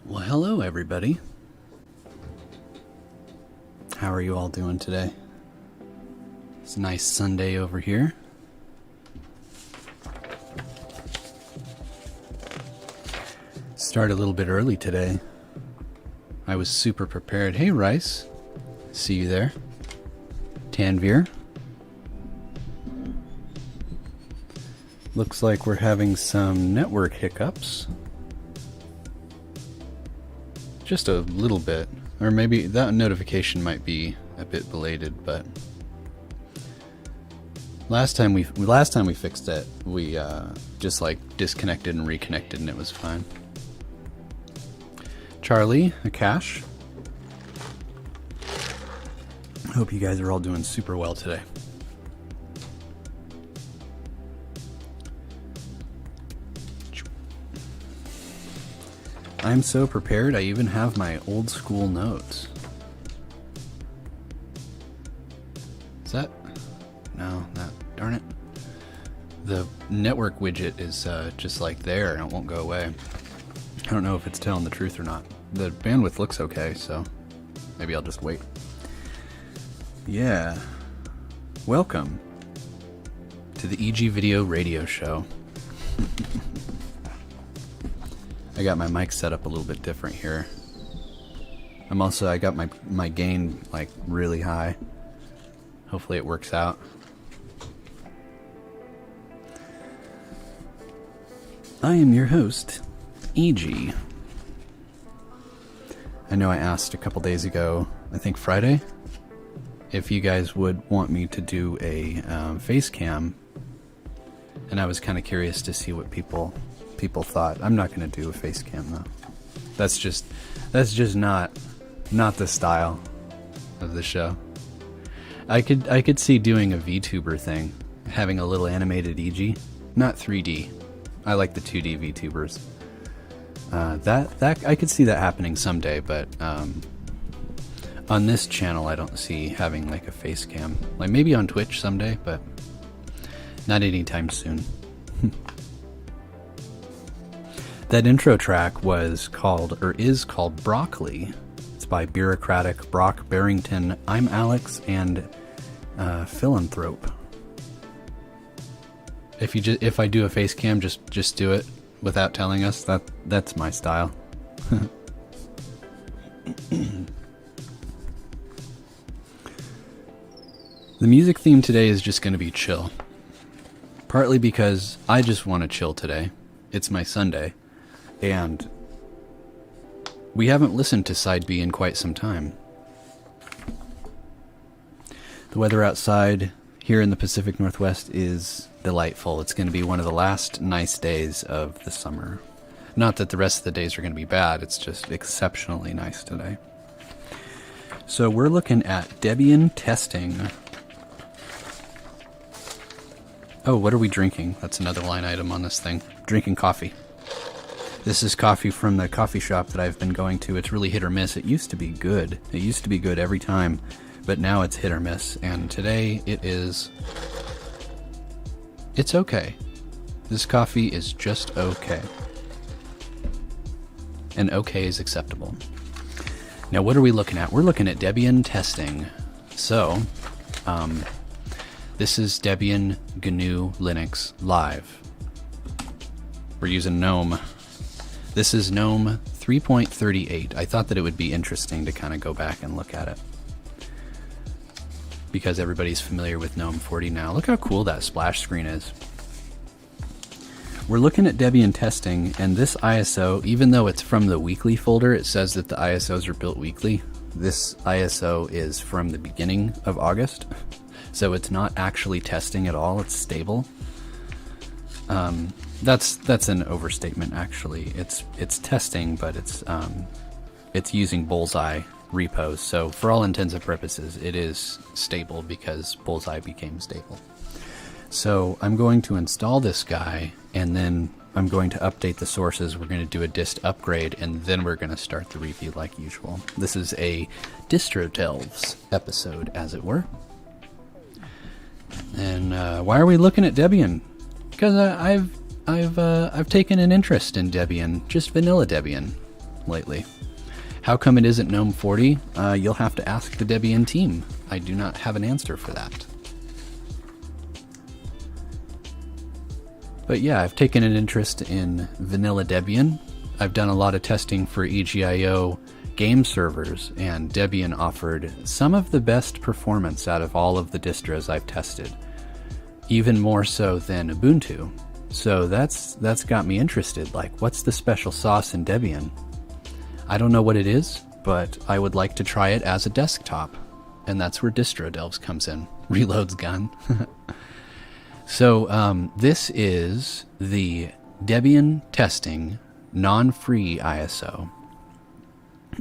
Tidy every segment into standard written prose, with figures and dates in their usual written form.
Well, hello everybody. How are you all doing today? It's a nice Sunday over here. Started a little bit early today. I was super prepared. Hey Rice, see you there. Tanvir. Looks like we're having some network hiccups. Just a little bit, or maybe that notification might be a bit belated, but last time we fixed it, we just like disconnected and reconnected and it was fine. Charlie, Akash, hope you guys are all doing super well today. I'm so prepared, I even have my old school notes. Is that? No, darn it. The network widget is just like there and it won't go away. I don't know if it's telling the truth or not. The bandwidth looks okay, so maybe I'll just wait. Yeah. Welcome to the Egee Video Radio Show. I got my mic set up a little bit different here. I got my gain like really high. Hopefully it works out. I am your host, Egee. I know I asked a couple days ago, I think Friday, if you guys would want me to do a face cam, and I was kind of curious to see what people thought. I'm not going to do a face cam though. That's just not the style of the show. I could see doing a VTuber thing, having a little animated Egee, not 3D. I like the 2D VTubers. That I could see that happening someday, but on this channel I don't see having like a face cam. Like maybe on Twitch someday, but not anytime soon. That intro track was called, or is called, Brockoli. It's by Birocratic, Brock, Berringan, I'm Alex, and Philanthrope. if I do a face cam, just do it without telling us. That's my style. The music theme today is just going to be chill. Partly because I just want to chill today. It's my Sunday, and we haven't listened to Side B in quite some time. The weather outside here in the Pacific Northwest is delightful. It's going to be one of the last nice days of the summer. Not that the rest of the days are going to be bad, it's just exceptionally nice today. So we're looking at Debian testing. Oh, what are we drinking? That's another line item on this thing. Drinking coffee. This is coffee from the coffee shop that I've been going to. It's really hit or miss. It used to be good. It used to be good every time, but now it's hit or miss. And today it's okay. This coffee is just okay. And okay is acceptable. Now, what are we looking at? We're looking at Debian testing. So, this is Debian GNU Linux Live. We're using Gnome. This is Gnome 3.38. I thought that it would be interesting to kind of go back and look at it, because everybody's familiar with Gnome 40 now. Look how cool that splash screen is. We're looking at Debian testing, and this ISO, even though it's from the weekly folder, it says that the ISOs are built weekly. This ISO is from the beginning of August, so it's not actually testing at all. It's stable. That's an overstatement, actually. It's testing, but it's using Bullseye repos. So for all intents and purposes, it is stable because Bullseye became stable. So I'm going to install this guy, and then I'm going to update the sources. We're going to do a dist upgrade, and then we're going to start the review like usual. This is a Distro Delves episode, as it were. And why are we looking at Debian? Because I've taken an interest in Debian, just vanilla Debian, lately. How come it isn't GNOME 40? You'll have to ask the Debian team. I do not have an answer for that. But yeah, I've taken an interest in vanilla Debian. I've done a lot of testing for EGIO game servers, and Debian offered some of the best performance out of all of the distros I've tested. Even more so than Ubuntu. So that's got me interested. Like, what's the special sauce in Debian? I don't know what it is, but I would like to try it as a desktop. And that's where Distro Delves comes in. Reload's gun. So this is the Debian testing non-free ISO.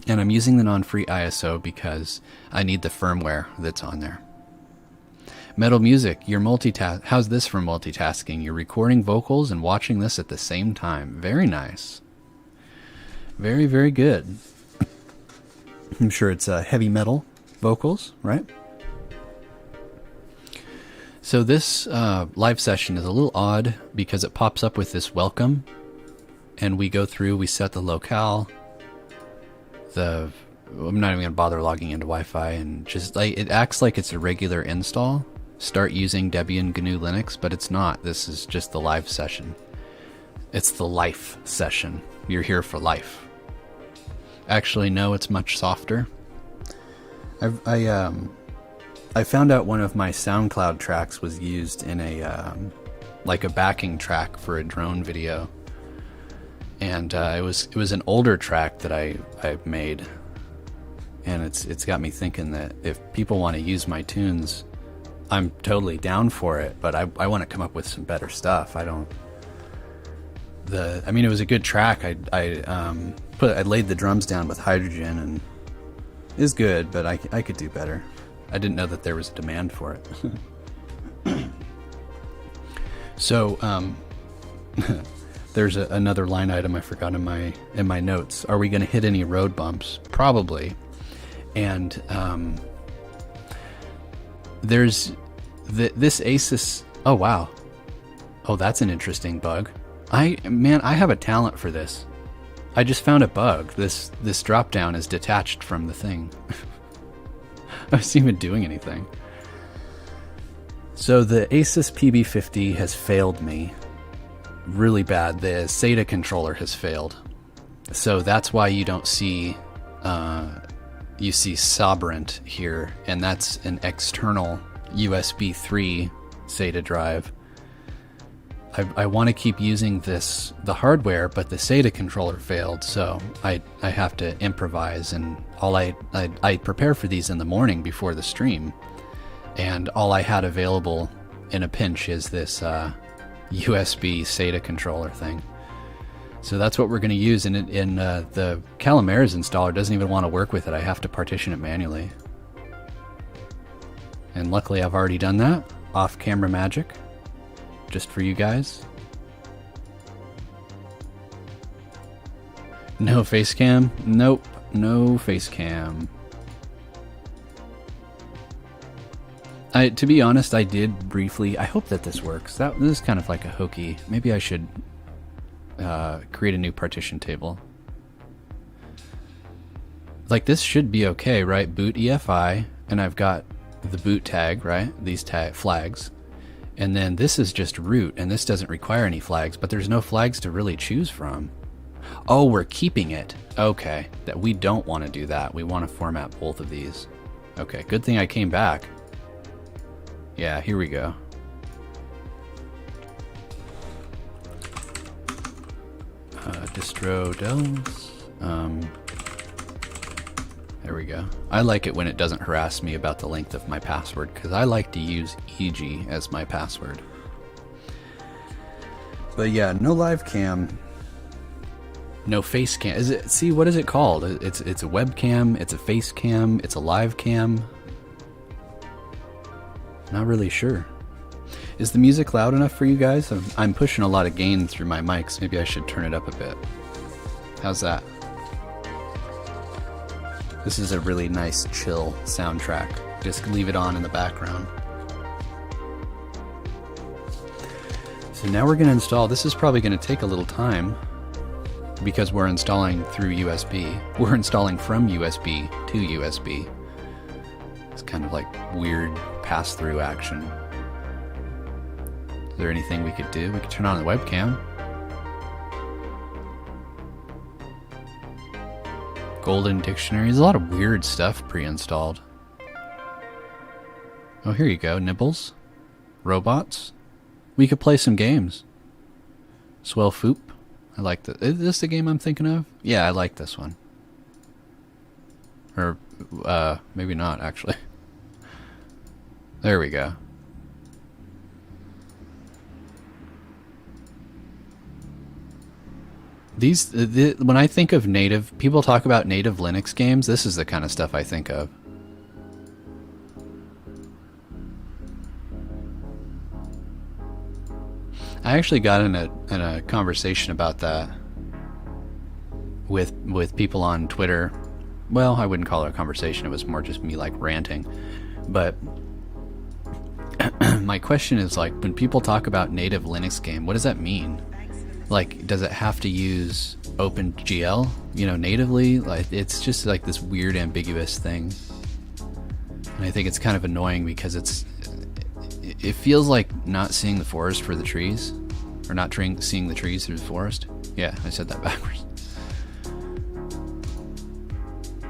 And I'm using the non-free ISO because I need the firmware that's on there. Metal Music, you're how's this for multitasking? You're recording vocals and watching this at the same time. Very nice. Very, very good. I'm sure it's heavy metal vocals, right? So this live session is a little odd because it pops up with this welcome, and we go through, we set the locale, I'm not even going to bother logging into Wi-Fi, and just like it acts like it's a regular install. Start using Debian GNU Linux, but it's not. This is just the live session. It's the life session. You're here for life. Actually, no, it's much softer. I found out one of my SoundCloud tracks was used in a like a backing track for a drone video, and it was an older track that I made, and it's got me thinking that if people want to use my tunes, I'm totally down for it, but I want to come up with some better stuff. I mean, it was a good track. I laid the drums down with hydrogen, and it was good, but I could do better. I didn't know that there was a demand for it. So, there's another line item I forgot in my notes. Are we going to hit any road bumps? Probably. And there's this Asus. Oh wow. Oh, that's an interesting bug. I have a talent for this. I just found a bug. This drop down is detached from the thing. I wasn't even doing anything. So the Asus PB50 has failed me really bad. The SATA controller has failed. So that's why you don't see, you see Sobrent here, and that's an external USB 3 SATA drive. I want to keep using the hardware, but the SATA controller failed, so I have to improvise, and I prepare for these in the morning before the stream, and all I had available in a pinch is this USB SATA controller thing. So that's what we're going to use, and the Calamares installer doesn't even want to work with it. I have to partition it manually. And luckily I've already done that, off-camera magic, just for you guys. No face cam? Nope, no face cam. To be honest, I did briefly. I hope that this works. This is kind of like a hokey. Maybe I should create a new partition table. Like, this should be okay, right? Boot EFI, and I've got the boot tag, right? These flags. And then this is just root, and this doesn't require any flags, but there's no flags to really choose from. Oh, we're keeping it. Okay, that we don't want to do that. We want to format both of these. Okay, good thing I came back. Yeah, here we go. Distro dells. There we go. I like it when it doesn't harass me about the length of my password, because I like to use Egee as my password. But yeah, no live cam. No face cam. Is it? See, what is it called? It's a webcam. It's a face cam. It's a live cam. Not really sure. Is the music loud enough for you guys? I'm pushing a lot of gain through my mics. Maybe I should turn it up a bit. How's that? This is a really nice, chill soundtrack. Just leave it on in the background. So now we're going to install. This is probably going to take a little time because we're installing through USB. We're installing from USB to USB. It's kind of like weird pass-through action. Is there anything we could do? We could turn on the webcam. Golden Dictionary. There's a lot of weird stuff pre-installed. Oh, here you go. Nibbles. Robots. We could play some games. Swell Foop. I like this. Is this the game I'm thinking of? Yeah, I like this one. Or, maybe not, actually. There we go. When I think of native, people talk about native Linux games, this is the kind of stuff I think of. I actually got in a conversation about that with people on Twitter. Well, I wouldn't call it a conversation, it was more just me like ranting. But my question is, like, when people talk about native Linux game, what does that mean? Like, does it have to use OpenGL, you know, natively? Like, it's just like this weird ambiguous thing. And I think it's kind of annoying because it feels like not seeing the forest for the trees, or not seeing the trees through the forest. Yeah, I said that backwards.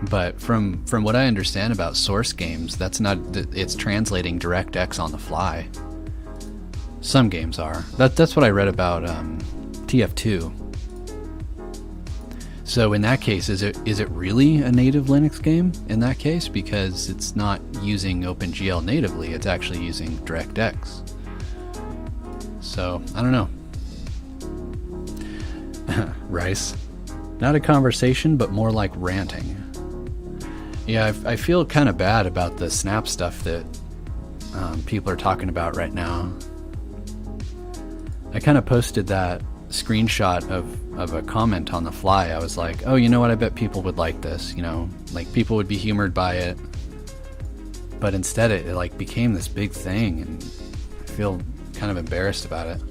But from what I understand about source games, that's not, it's translating DirectX on the fly. Some games are. That's what I read about TF2. So in that case, is it really a native Linux game in that case? Because it's not using OpenGL natively, it's actually using DirectX. So, I don't know. Rice. Not a conversation, but more like ranting. Yeah, I feel kind of bad about the Snap stuff that people are talking about right now. I kind of posted that screenshot of a comment on the fly. I was like, oh, you know what, I bet people would like this, you know, like people would be humored by it. But instead it like became this big thing, and I feel kind of embarrassed about it.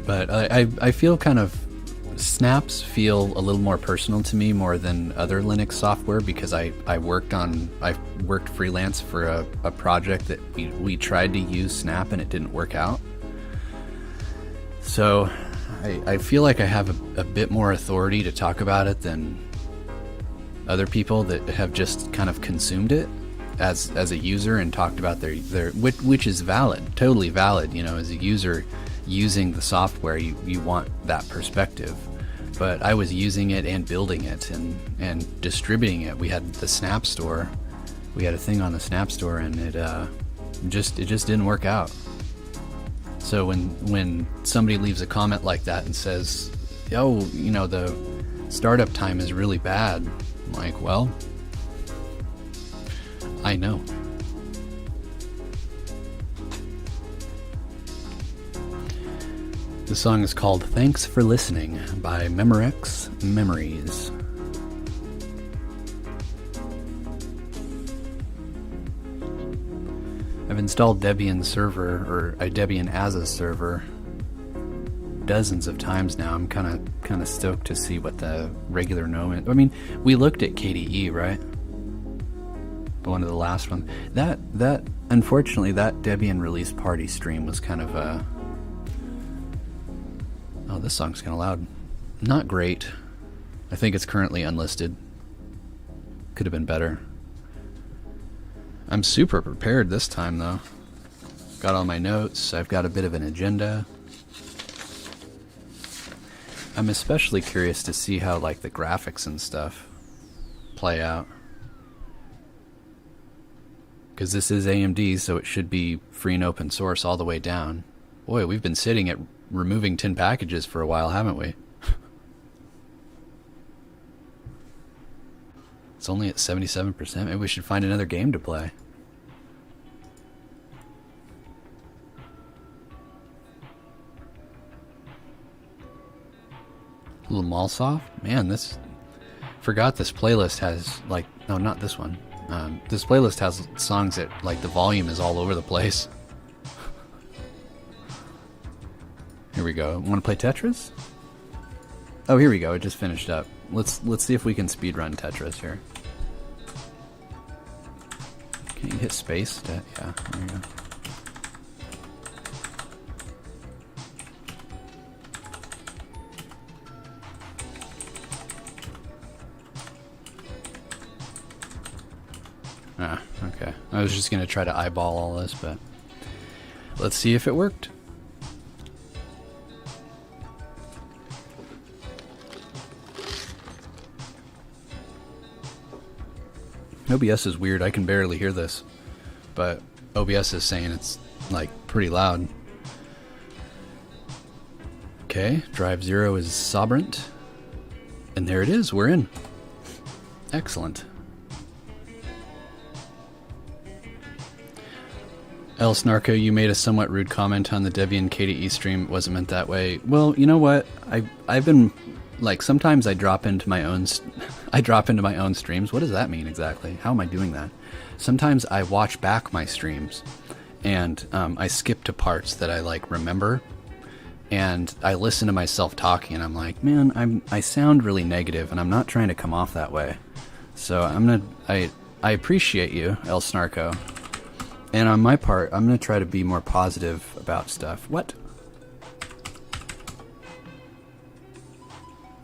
But I feel kind of snaps feel a little more personal to me more than other Linux software because I worked freelance for a project that we tried to use Snap and it didn't work out. So I feel like I have a bit more authority to talk about it than other people that have just kind of consumed it as a user and talked about their which is valid, totally valid. You know, as a user using the software, you want that perspective. But I was using it and building it and distributing it. We had the Snap Store. We had a thing on the Snap Store, and it just didn't work out. So when somebody leaves a comment like that and says, "Oh, you know, the startup time is really bad," I'm like, well, I know. The song is called "Thanks for Listening" by Memorex Memories. I've installed Debian server, or Debian as a server, dozens of times now. I'm kind of stoked to see what the regular GNOME is. I mean, we looked at KDE, right? One of the last ones. That unfortunately, that Debian release party stream was kind of a... Oh, this song's kind of loud. Not great. I think it's currently unlisted. Could have been better. I'm super prepared this time, though. Got all my notes. I've got a bit of an agenda. I'm especially curious to see how, like, the graphics and stuff play out. Because this is AMD, so it should be free and open source all the way down. Boy, we've been sitting at removing 10 packages for a while, haven't we? It's only at 77%. Maybe we should find another game to play. A little Malsoft? Man, this... Forgot this playlist has, like... No, not this one. This playlist has songs that, like, the volume is all over the place. Here we go. Want to play Tetris? Oh, here we go. It just finished up. Let's see if we can speedrun Tetris here. Can you hit space? Yeah, there you go. Ah, okay. I was just going to try to eyeball all this, but let's see if it worked. OBS is weird. I can barely hear this, but OBS is saying it's, like, pretty loud. Okay, drive 0 is Sobrent. And there it is, we're in. Excellent. El Snarko, you made a somewhat rude comment on the Debian KDE stream. It wasn't meant that way. Well, you know what? I've been, like, sometimes I drop into my own streams. What does that mean exactly? How am I doing that? Sometimes I watch back my streams and I skip to parts that I, like, remember, and I listen to myself talking and I'm like, man, I sound really negative and I'm not trying to come off that way. So I appreciate you, El Snarko. And on my part, I'm going to try to be more positive about stuff. What?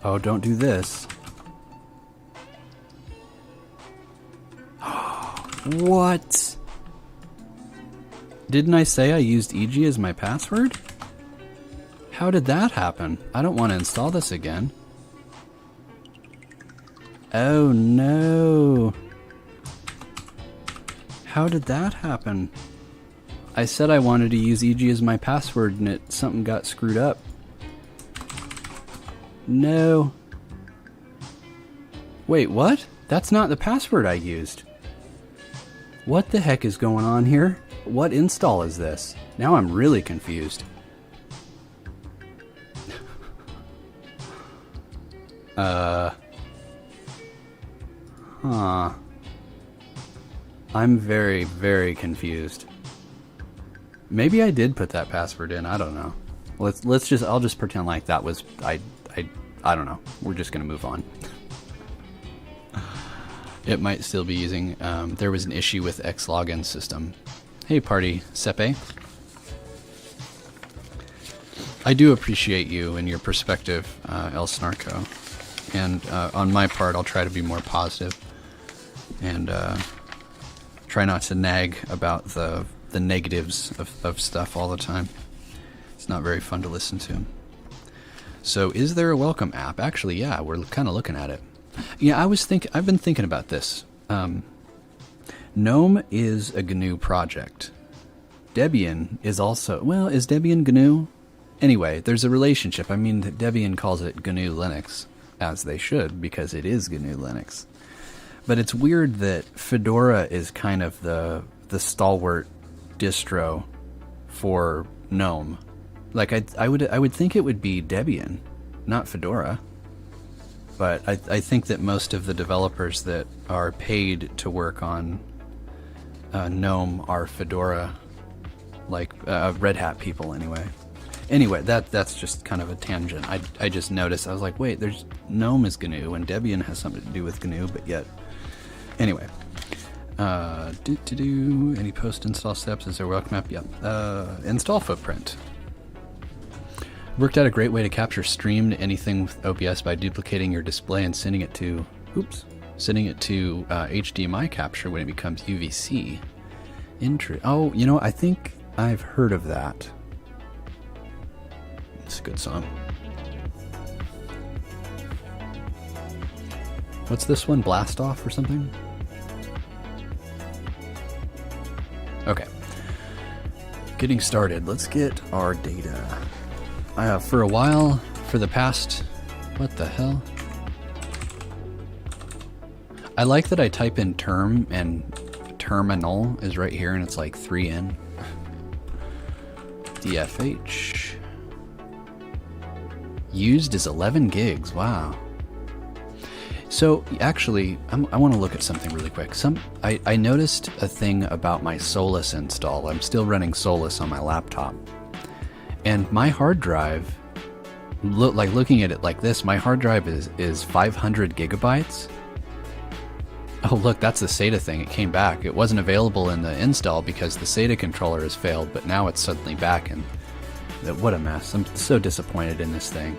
Oh, don't do this. What? Didn't I say I used Egee as my password? How did that happen? I don't want to install this again. Oh no. How did that happen? I said I wanted to use Egee as my password and something got screwed up. No. Wait, what? That's not the password I used. What the heck is going on here? What install is this? Now I'm really confused. Huh. I'm very, very confused. Maybe I did put that password in, I don't know. I'll just pretend like that was, I I don't know. We're just going to move on. It might still be using... there was an issue with Xlogin system. Hey, party, Sepe. I do appreciate you and your perspective, El Snarko. And on my part, I'll try to be more positive and try not to nag about the negatives of stuff all the time. It's not very fun to listen to. So is there a welcome app? Actually, yeah, we're kind of looking at it. Yeah, I've been thinking about this. Gnome is a GNU project. Debian is also... Well, is Debian GNU? Anyway, there's a relationship. I mean, Debian calls it GNU Linux, as they should, because it is GNU Linux. But it's weird that Fedora is kind of the stalwart distro for GNOME. Like, I would think it would be Debian, not Fedora. But I think that most of the developers that are paid to work on GNOME are Fedora, like Red Hat people anyway. Anyway, that's just kind of a tangent. I just noticed, I was like, wait, there's GNOME is GNU, and Debian has something to do with GNU, but yet... Anyway. Any post-install steps? Is there a welcome app? Yep. Install footprint. Worked out a great way to capture streamed anything with OBS by duplicating your display and sending it to... Sending it to HDMI capture when it becomes UVC. Oh, you know, I think I've heard of that. It's a good song. What's this one? Blast Off or something? Okay. Getting started. Let's get our data. For a while, for the past... What the hell? I like that I type in term and terminal is right here and it's like 3N. DFH. Used is 11 gigs. Wow. So actually, I want to look at something really quick. I noticed a thing about my Solus install. I'm still running Solus on my laptop. And my hard drive, looking at it like this, my hard drive is 500 gigabytes. Oh look, that's the SATA thing. It came back. It wasn't available in the install because the SATA controller has failed, but now it's suddenly back, and what a mess. I'm so disappointed in this thing.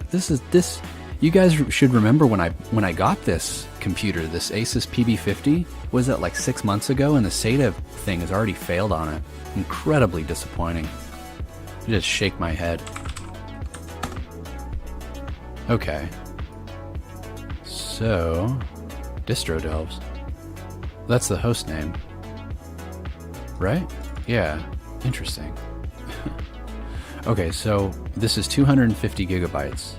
You guys should remember when I got this computer, this Asus PB50, was that like 6 months ago, and the SATA thing has already failed on it. Incredibly disappointing. I just shake my head. Okay. So, distro delves. That's the host name. Right? Yeah. Interesting. Okay, so this is 250 gigabytes.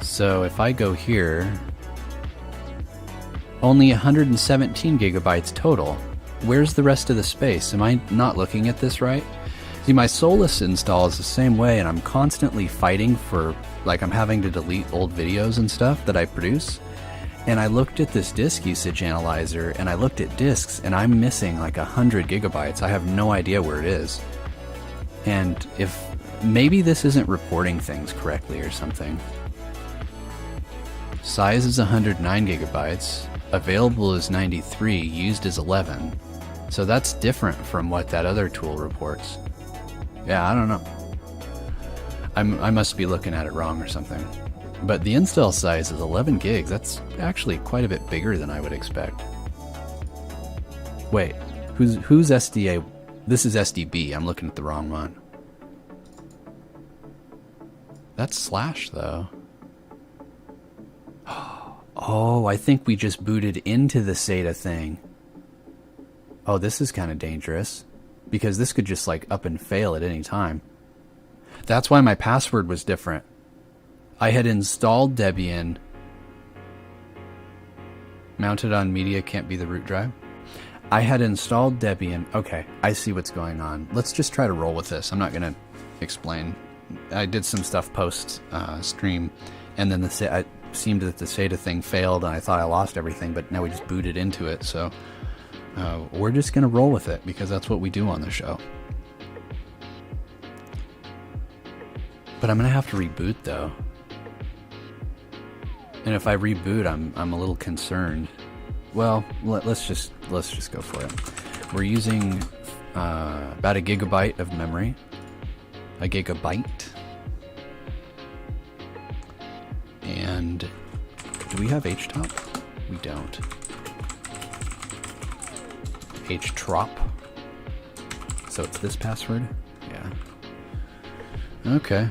So if I go here, only 117 gigabytes total. Where's the rest of the space? Am I not looking at this right? See, my Solus install is the same way, and I'm constantly fighting for, like, I'm having to delete old videos and stuff that I produce. And I looked at this disk usage analyzer, and I looked at disks, and I'm missing like 100 gigabytes. I have no idea where it is. And if maybe this isn't reporting things correctly or something. Size is 109 gigabytes. Available is 93. Used is 11. So that's different from what that other tool reports. Yeah, I don't know. I must be looking at it wrong or something. But the install size is 11 gigs. That's actually quite a bit bigger than I would expect. Wait, who's SDA? This is SDB. I'm looking at the wrong one. That's slash, though. Oh, I think we just booted into the SATA thing. Oh, this is kind of dangerous. Because this could just, like, up and fail at any time. That's why my password was different. I had installed Debian. Mounted on media can't be the root drive. I had installed Debian. Okay, I see what's going on. Let's just try to roll with this. I'm not going to explain. I did some stuff post stream, and then it seemed that the SATA thing failed, and I thought I lost everything, but now we just booted into it, so we're just going to roll with it, because that's what we do on the show. But I'm going to have to reboot, though. And if I reboot, I'm a little concerned. Well, let's just go for it. We're using about a gigabyte of memory. A gigabyte. And do we have HTOP? We don't. HTROP. So it's this password? Yeah. Okay.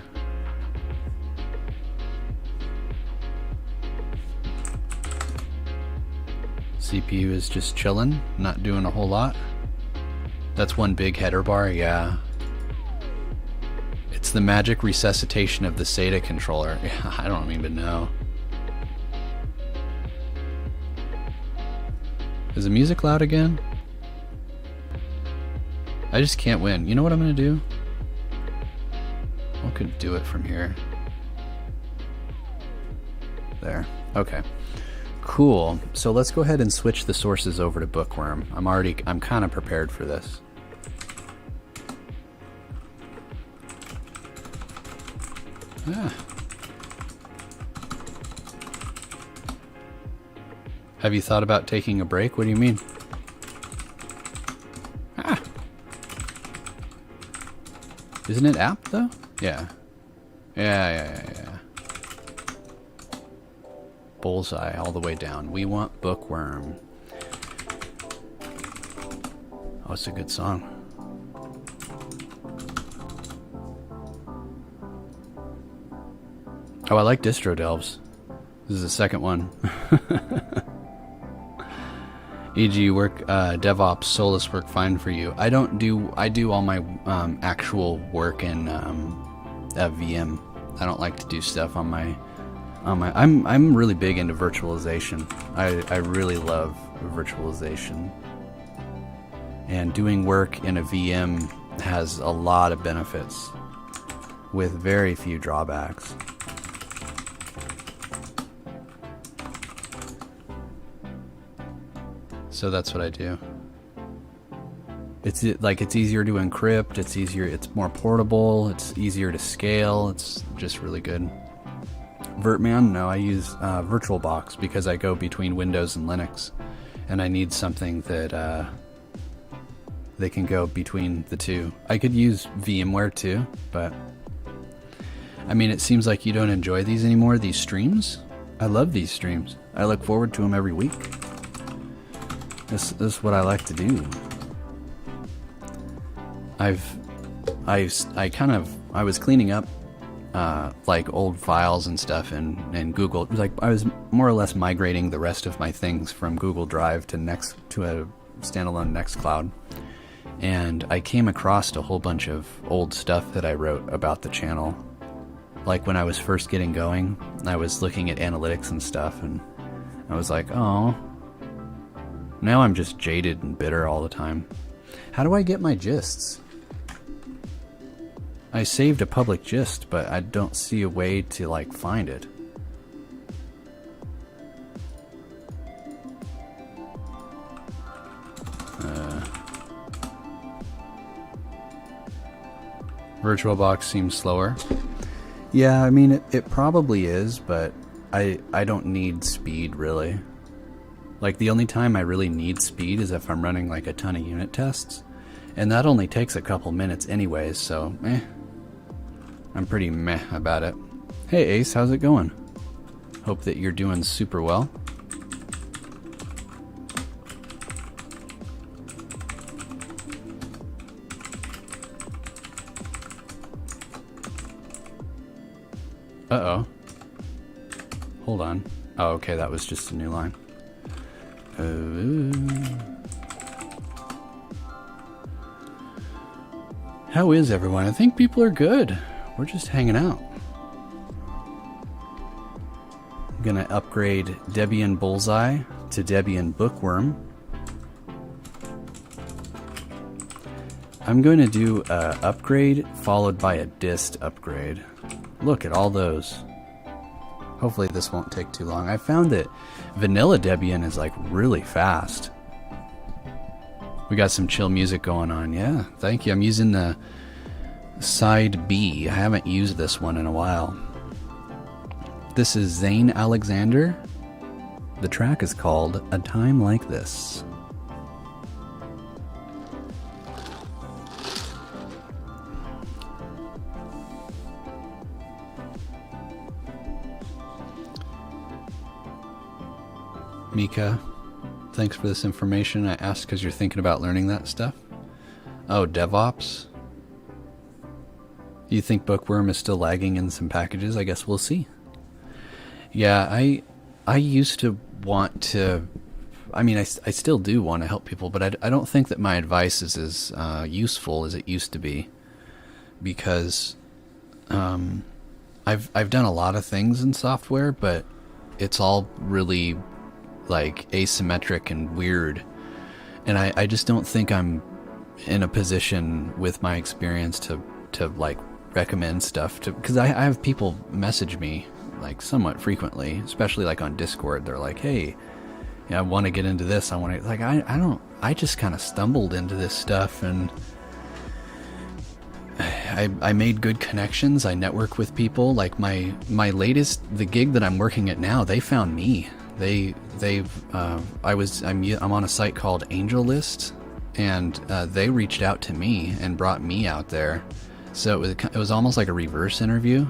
CPU is just chilling, not doing a whole lot. That's one big header bar, yeah. It's the magic resuscitation of the SATA controller. I don't even know. Is the music loud again? I just can't win. You know what I'm gonna do? I could do it from here. There. Okay. Cool. So let's go ahead and switch the sources over to Bookworm. I'm kind of prepared for this. Ah. Have you thought about taking a break? What do you mean? Ah. Isn't it app though? Yeah. Yeah. Bullseye all the way down. We want Bookworm. Oh, it's a good song. Oh, I like Distro Delves. This is the second one. Egee, work, DevOps, Solus work fine for you. I do all my actual work in VM. I don't like to do stuff on my I'm really big into virtualization. I really love virtualization. And doing work in a VM has a lot of benefits with very few drawbacks. So that's what I do. It's easier to encrypt, it's more portable, it's easier to scale, it's just really good. Vertman? No, I use VirtualBox because I go between Windows and Linux, and I need something that they can go between the two. I could use VMware too, but I mean, it seems like you don't enjoy these anymore, these streams. I love these streams. I look forward to them every week. This is what I like to do. I was cleaning up like old files and stuff in Google. It was like I was more or less migrating the rest of my things from Google Drive to a standalone Nextcloud, and I came across a whole bunch of old stuff that I wrote about the channel. Like when I was first getting going, I was looking at analytics and stuff, and I was like, oh, now I'm just jaded and bitter all the time. How do I get my gists? I saved a public gist, but I don't see a way to like find it. VirtualBox seems slower. Yeah, I mean it probably is, but I don't need speed really. Like the only time I really need speed is if I'm running like a ton of unit tests, and that only takes a couple minutes anyways, so I'm pretty meh about it. Hey Ace, how's it going? Hope that you're doing super well. Uh-oh. Hold on. Oh, okay, that was just a new line. How is everyone? I think people are good. We're just hanging out. I'm gonna upgrade Debian Bullseye to Debian Bookworm. I'm going to do a upgrade followed by a dist upgrade. Look at all those. Hopefully this won't take too long. I found that vanilla Debian is like really fast. We got some chill music going on. Yeah, thank you. I'm using the side B. I haven't used this one in a while. This is Zane Alexander. The track is called A Time Like This. Mika, thanks for this information. I asked because you're thinking about learning that stuff. Oh, DevOps? You think Bookworm is still lagging in some packages? I guess we'll see. Yeah, I used to want to... I mean, I still do want to help people, but I don't think that my advice is as useful as it used to be. Because I've done a lot of things in software, but it's all really... like asymmetric and weird, and I just don't think I'm in a position with my experience to like recommend stuff to, because I have people message me like somewhat frequently, especially like on Discord. They're like, hey, I want to get into this, I want to, like, I just kind of stumbled into this stuff, and I made good connections. I network with people. Like my latest, the gig that I'm working at now, they found me. I'm on a site called Angel List, and they reached out to me and brought me out there. So it was almost like a reverse interview,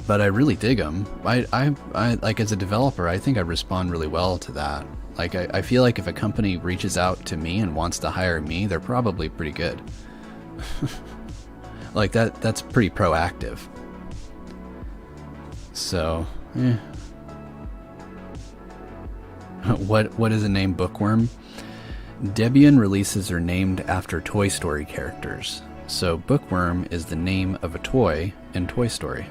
but I really dig them. I like, as a developer, I think I respond really well to that. Like I feel like if a company reaches out to me and wants to hire me, they're probably pretty good. Like that's pretty proactive. So, yeah. What is a name, Bookworm? Debian releases are named after Toy Story characters, so Bookworm is the name of a toy in Toy Story.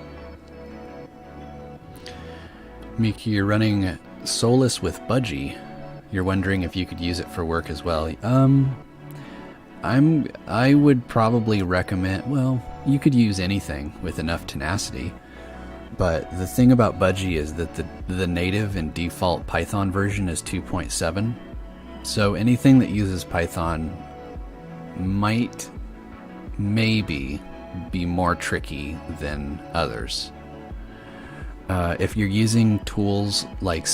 Miki, you're running Solus with Budgie. You're wondering if you could use it for work as well. I would probably recommend, well, you could use anything with enough tenacity. But the thing about Budgie is that the native and default Python version is 2.7. So anything that uses Python might maybe be more tricky than others. If you're using tools like,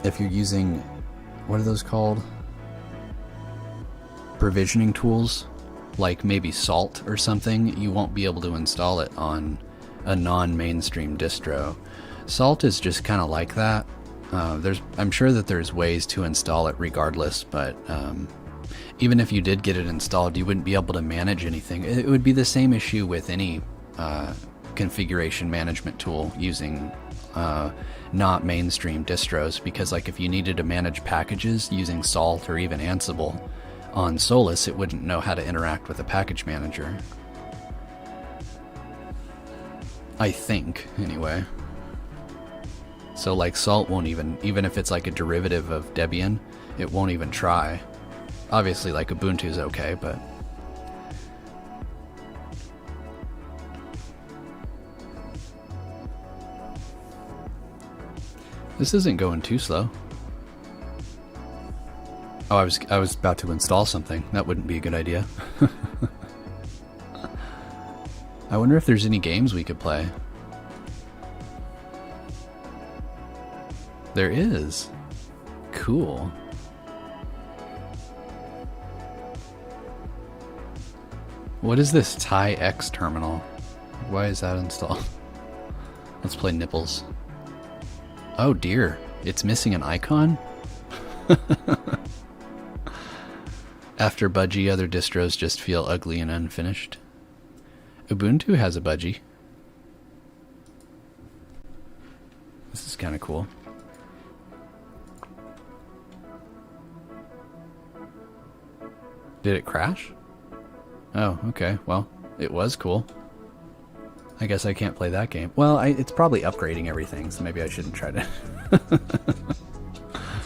if you're using, what are those called? Provisioning tools, like maybe Salt or something, you won't be able to install it on a non-mainstream distro. Salt is just kind of like that. I'm sure that there's ways to install it regardless, but even if you did get it installed, you wouldn't be able to manage anything. It would be the same issue with any configuration management tool using not mainstream distros, because like if you needed to manage packages using Salt or even Ansible on Solus, it wouldn't know how to interact with a package manager. I think, anyway. So like Salt won't even if it's like a derivative of Debian, it won't even try. Obviously like Ubuntu's okay, but... This isn't going too slow. Oh, I was about to install something. That wouldn't be a good idea. I wonder if there's any games we could play. There is. Cool. What is this TIE-X terminal? Why is that installed? Let's play Nipples. Oh dear, it's missing an icon? After Budgie, other distros just feel ugly and unfinished. Ubuntu has a Budgie. This is kind of cool. Did it crash? Oh, okay. Well, it was cool. I guess I can't play that game. Well, it's probably upgrading everything, so maybe I shouldn't try to...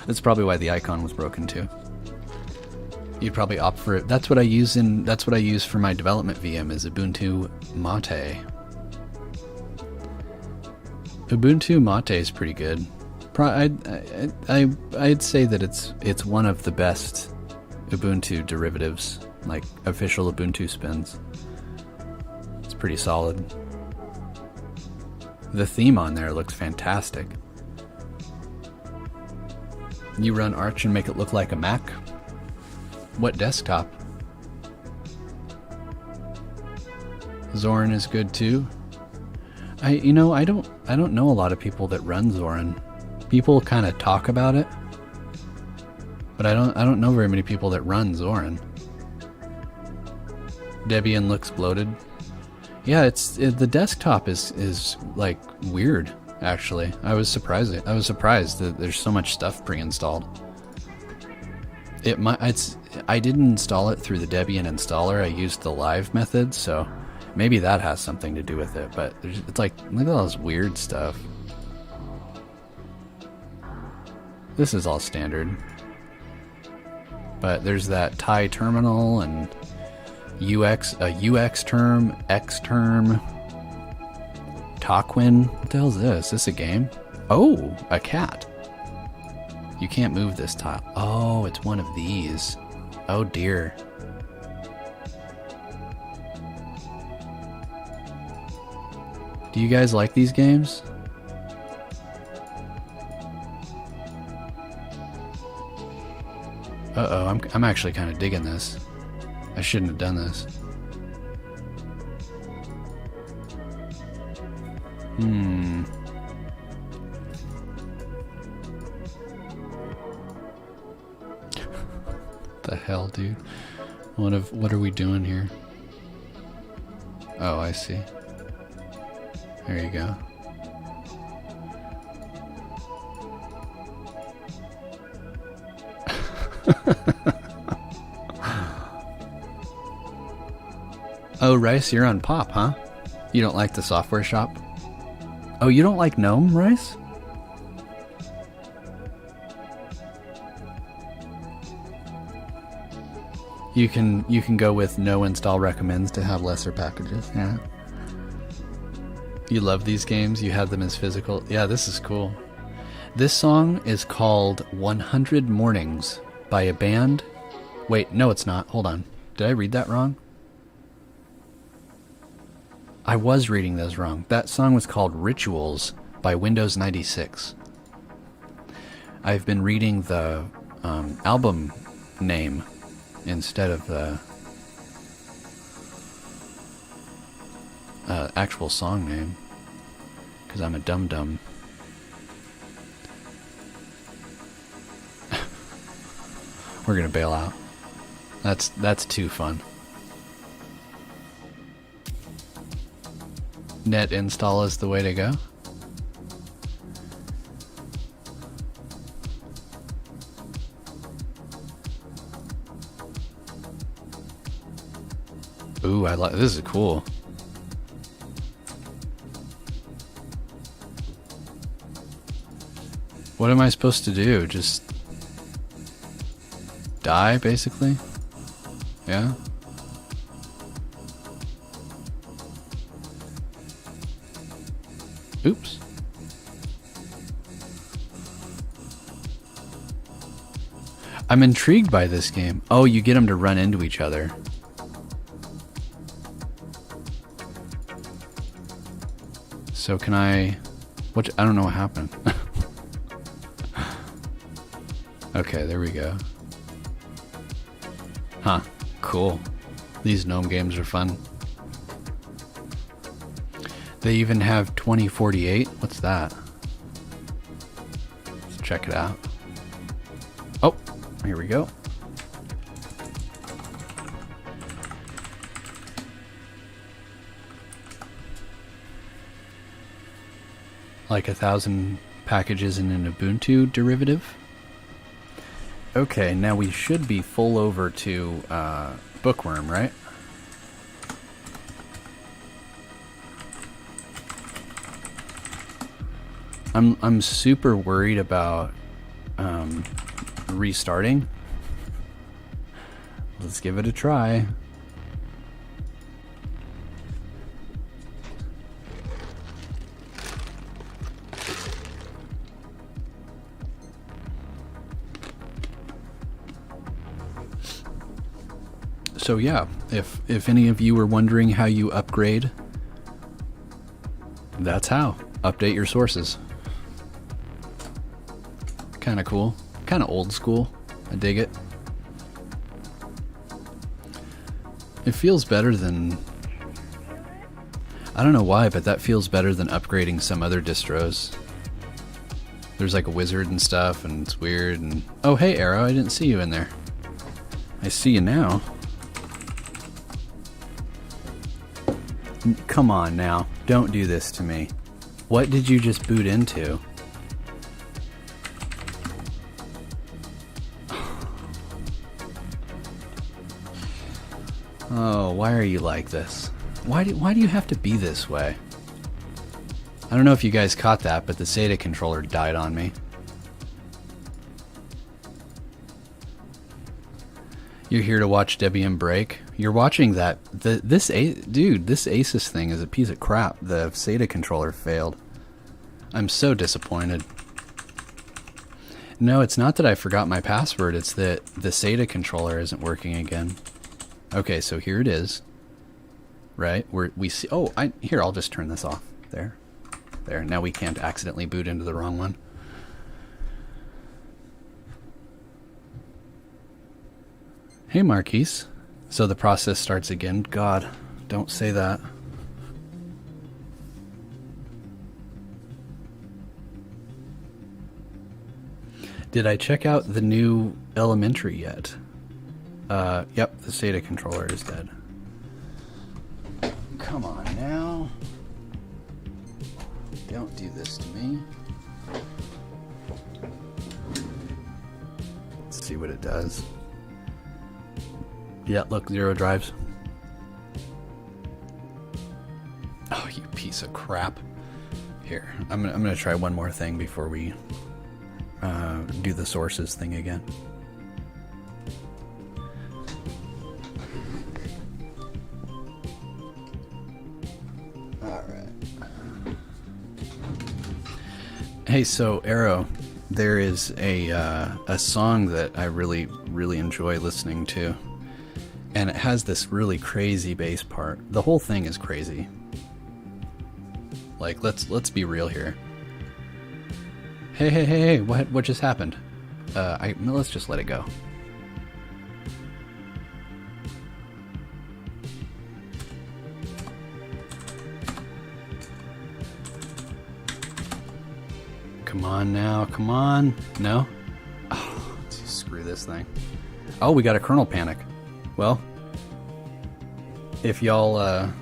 That's probably why the icon was broken too. You'd probably opt for it. That's what I use for my development VM, is Ubuntu Mate. Ubuntu Mate is pretty good. I'd say that it's one of the best Ubuntu derivatives, like official Ubuntu spins. It's pretty solid. The theme on there looks fantastic. You run Arch and make it look like a Mac? What desktop? Zorin is good too. I don't know a lot of people that run Zorin. People kind of talk about it, but I don't know very many people that run Zorin. Debian looks bloated. Yeah, the desktop is like weird. Actually, I was surprised that there's so much stuff pre-installed. I didn't install it through the Debian installer. I used the live method, so maybe that has something to do with it. But it's like, look at all this weird stuff. This is all standard, but there's that TIE terminal and a UX term, X term. Taquin? What the hell is this? Is this a game? Oh, a cat. You can't move this tile. Oh, it's one of these. Oh dear. Do you guys like these games? Uh-oh, I'm actually kind of digging this. I shouldn't have done this. The hell, dude? What are we doing here? Oh, I see. There you go. Oh, Rice, you're on Pop, huh? You don't like the software shop? Oh, you don't like Gnome, Rice? You can go with no install recommends to have lesser packages. Yeah. You love these games? You have them as physical? Yeah, this is cool. This song is called 100 Mornings by a band. Wait, no it's not. Hold on. Did I read that wrong? I was reading those wrong. That song was called Rituals by Windows 96. I've been reading the album name instead of the actual song name, because I'm a dum-dum. We're gonna bail out. That's too fun. Net install is the way to go. Ooh, I like this. Is cool. What am I supposed to do? Just die, basically? Yeah. Oops. I'm intrigued by this game. Oh, you get them to run into each other. So can I... What? I don't know what happened. Okay, there we go. Huh. Cool. These Gnome games are fun. They even have 2048. What's that? Let's check it out. Oh, here we go. Like 1,000 packages in an Ubuntu derivative. Okay, now we should be full over to Bookworm, right? I'm super worried about restarting. Let's give it a try. So yeah, if any of you were wondering how you upgrade, that's how. update your sources. Kind of cool. Kind of old school. I dig it. It feels better than... I don't know why, but that feels better than upgrading some other distros. There's like a wizard and stuff, and it's weird, and... Oh, hey, Arrow, I didn't see you in there. I see you now. Come on now. Don't do this to me. What did you just boot into? Oh, why are you like this? Why do you have to be this way? I don't know if you guys caught that, but the SATA controller died on me. You're here to watch Debian break? You're watching that. This Asus thing is a piece of crap. The SATA controller failed. I'm so disappointed. No, it's not that I forgot my password. It's that the SATA controller isn't working again. Okay, so here it is. Right? We see... Oh, here, I'll just turn this off. There. There. Now we can't accidentally boot into the wrong one. Hey, Marquise. So the process starts again. God, don't say that. Did I check out the new elementary yet? Yep, the SATA controller is dead. Come on now. Don't do this to me. Let's see what it does. Yeah, look, 0 drives. Oh, you piece of crap. Here, I'm gonna try one more thing before we do the sources thing again. All right. Hey, so Arrow, there is a song that I really enjoy listening to. And it has this really crazy bass part. The whole thing is crazy. Like, let's be real here. Hey, what just happened? Let's just let it go. Come on now, come on. No? Oh, screw this thing. Oh, we got a kernel panic. Well, if y'all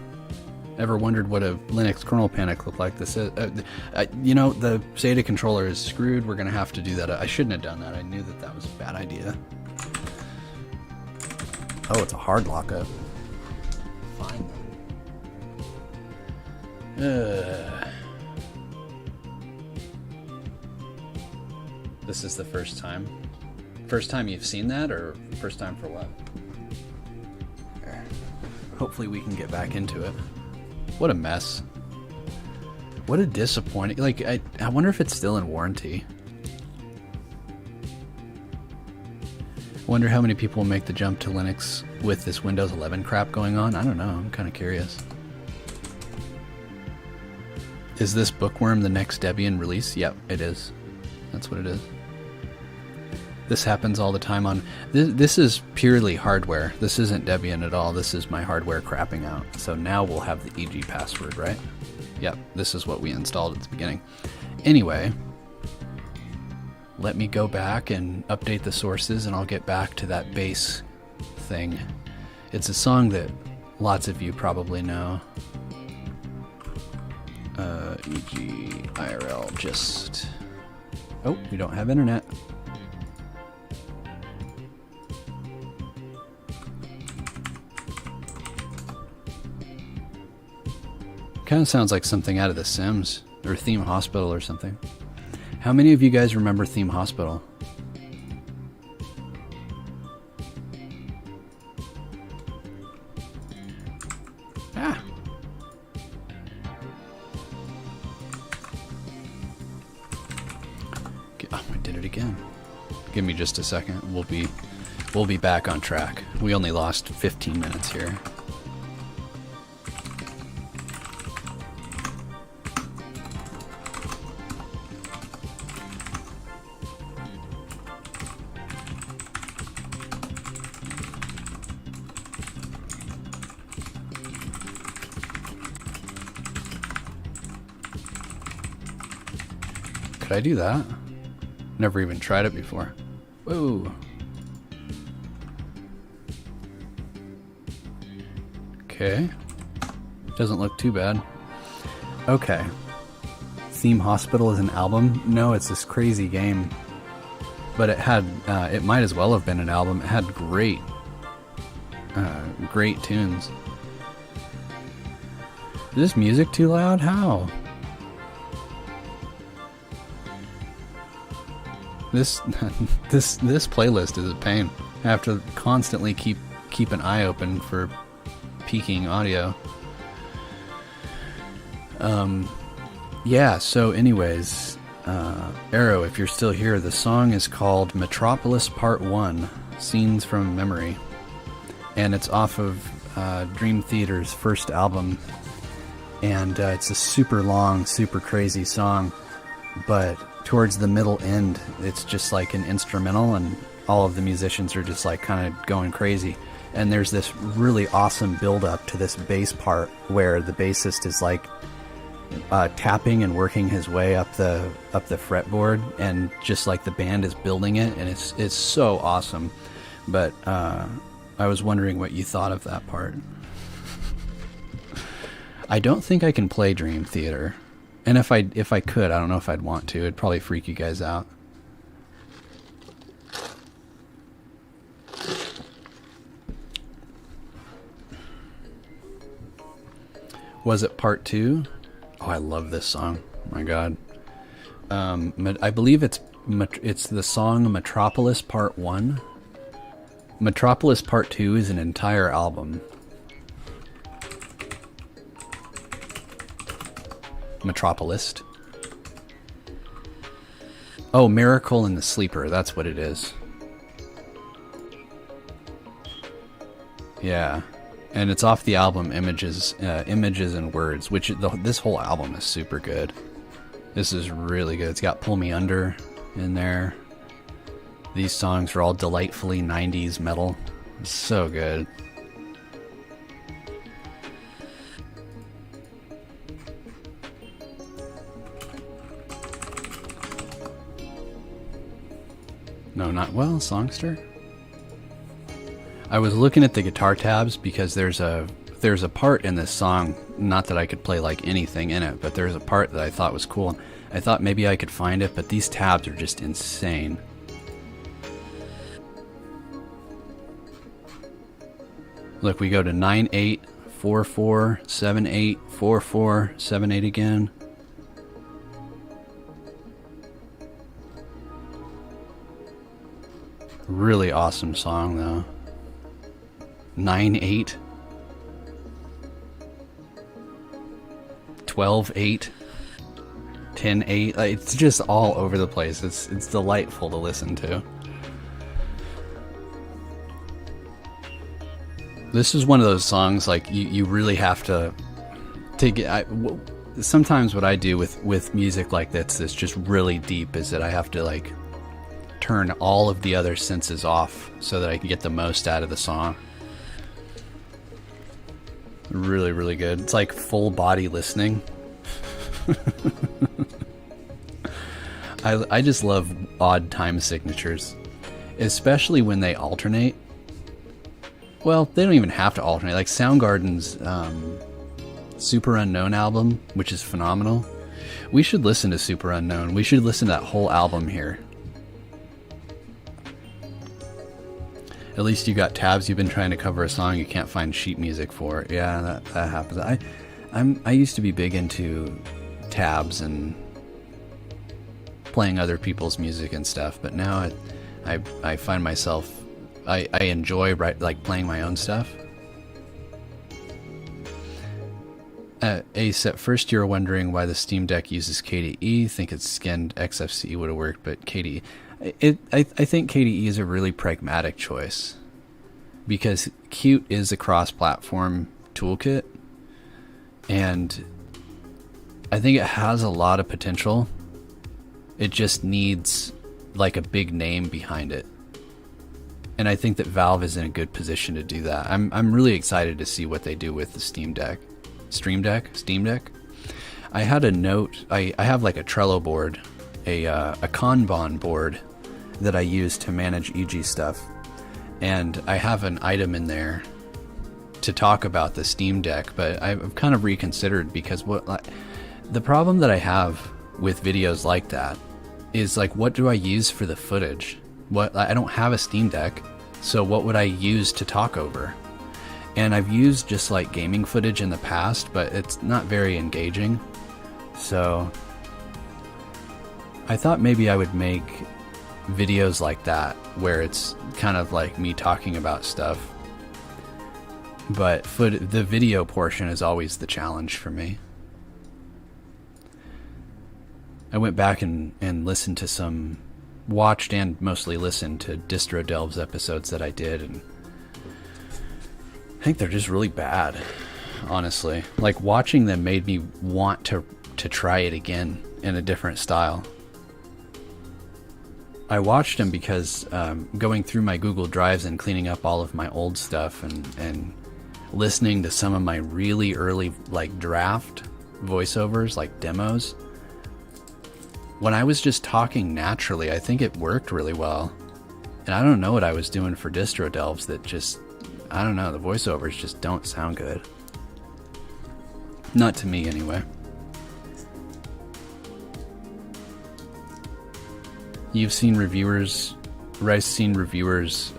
ever wondered what a Linux kernel panic looked like, this is, you know, the SATA controller is screwed. We're going to have to do that. I shouldn't have done that. I knew that was a bad idea. Oh, it's a hard lockup. Fine then. This is the first time. First time you've seen that, or first time for what? Hopefully we can get back into it. What a mess. What a disappointing... Like, I wonder if it's still in warranty. I wonder how many people will make the jump to Linux with this Windows 11 crap going on. I don't know. I'm kind of curious. Is this Bookworm the next Debian release? Yep, it is. That's what it is. This happens all the time on... This is purely hardware. This isn't Debian at all. This is my hardware crapping out. So now we'll have the Egee password, right? Yep, this is what we installed at the beginning. Anyway, let me go back and update the sources, and I'll get back to that bass thing. It's a song that lots of you probably know. Egee IRL just... Oh, we don't have internet. Kind of sounds like something out of The Sims, or Theme Hospital or something. How many of you guys remember Theme Hospital? Ah! Oh, I did it again. Give me just a second. We'll be back on track. We only lost 15 minutes here. Could I do that? Never even tried it before. Whoa. Okay. Doesn't look too bad. Okay. Theme Hospital is an album? No, it's this crazy game. But it had, it might as well have been an album. It had great tunes. Is this music too loud? How? This playlist is a pain. I have to constantly keep an eye open for peaking audio. Yeah, so anyways, Arrow, if you're still here, the song is called Metropolis Part 1, Scenes from Memory. And it's off of Dream Theater's first album. And it's a super long, super crazy song. But towards the middle end, it's just like an instrumental, and all of the musicians are just like kind of going crazy. And there's this really awesome build-up to this bass part where the bassist is like tapping and working his way up the fretboard, and just like the band is building it, and it's so awesome. But I was wondering what you thought of that part. I don't think I can play Dream Theater, and if I could, I don't know if I'd want to. It'd probably freak you guys out. Was it part 2? Oh, I love this song. Oh my God. I believe it's the song Metropolis Part 1. Metropolis Part 2 is an entire album. Metropolis. Oh, Miracle in the Sleeper. That's what it is. Yeah. And it's off the album Images and Words, which this whole album is super good. This is really good. It's got Pull Me Under in there. These songs are all delightfully 90s metal. It's so good. No, not well, Songster. I was looking at the guitar tabs because there's a part in this song, not that I could play like anything in it, but there's a part that I thought was cool. I thought maybe I could find it, but these tabs are just insane. Look, we go to 9-8, 4-4, 7-8, 4-4, 7-8 again. Really awesome song though. 9-8, 12-8, 10-8. It's just all over the place. It's delightful to listen to. This is one of those songs like you really have to get. Sometimes what I do with music like that's just really deep is that I have to like turn all of the other senses off so that I can get the most out of the song. Really, really good. It's like full body listening. I just love odd time signatures, especially when they alternate. Well, they don't even have to alternate. Like Soundgarden's Super Unknown album, which is phenomenal. We should listen to Super Unknown. We should listen to that whole album here. At least you got tabs. You've been trying to cover a song you can't find sheet music for. Yeah, that happens. I used to be big into tabs and playing other people's music and stuff, but now I find myself I enjoy like playing my own stuff. Ace, at first you were wondering why the Steam Deck uses KDE. Think it's skinned XFCE would have worked, but KDE. I think KDE is a really pragmatic choice because Qt is a cross-platform toolkit, and I think it has a lot of potential. It just needs like a big name behind it, and I think that Valve is in a good position to do that. I'm really excited to see what they do with the Steam Deck. Steam Deck. I had a note. I have like a Trello board a Kanban board that I use to manage Egee stuff, and I have an item in there to talk about the Steam Deck, but I've kind of reconsidered, because the problem that I have with videos like that is, like, what do I use for the footage? I don't have a Steam Deck, so what would I use to talk over? And I've used just like gaming footage in the past, but it's not very engaging. So I thought maybe I would make videos like that, where it's kind of like me talking about stuff, but the video portion is always the challenge for me. I went back and listened to watched and mostly listened to Distro Delves episodes that I did, and I think they're just really bad, honestly. Like, watching them made me want to try it again in a different style. I watched them because going through my Google Drives and cleaning up all of my old stuff, and listening to some of my really early, like, draft voiceovers, like demos, when I was just talking naturally, I think it worked really well. And I don't know what I was doing for Distro Delves that just, I don't know, the voiceovers just don't sound good. Not to me, anyway. You've seen reviewers, Rice's seen reviewers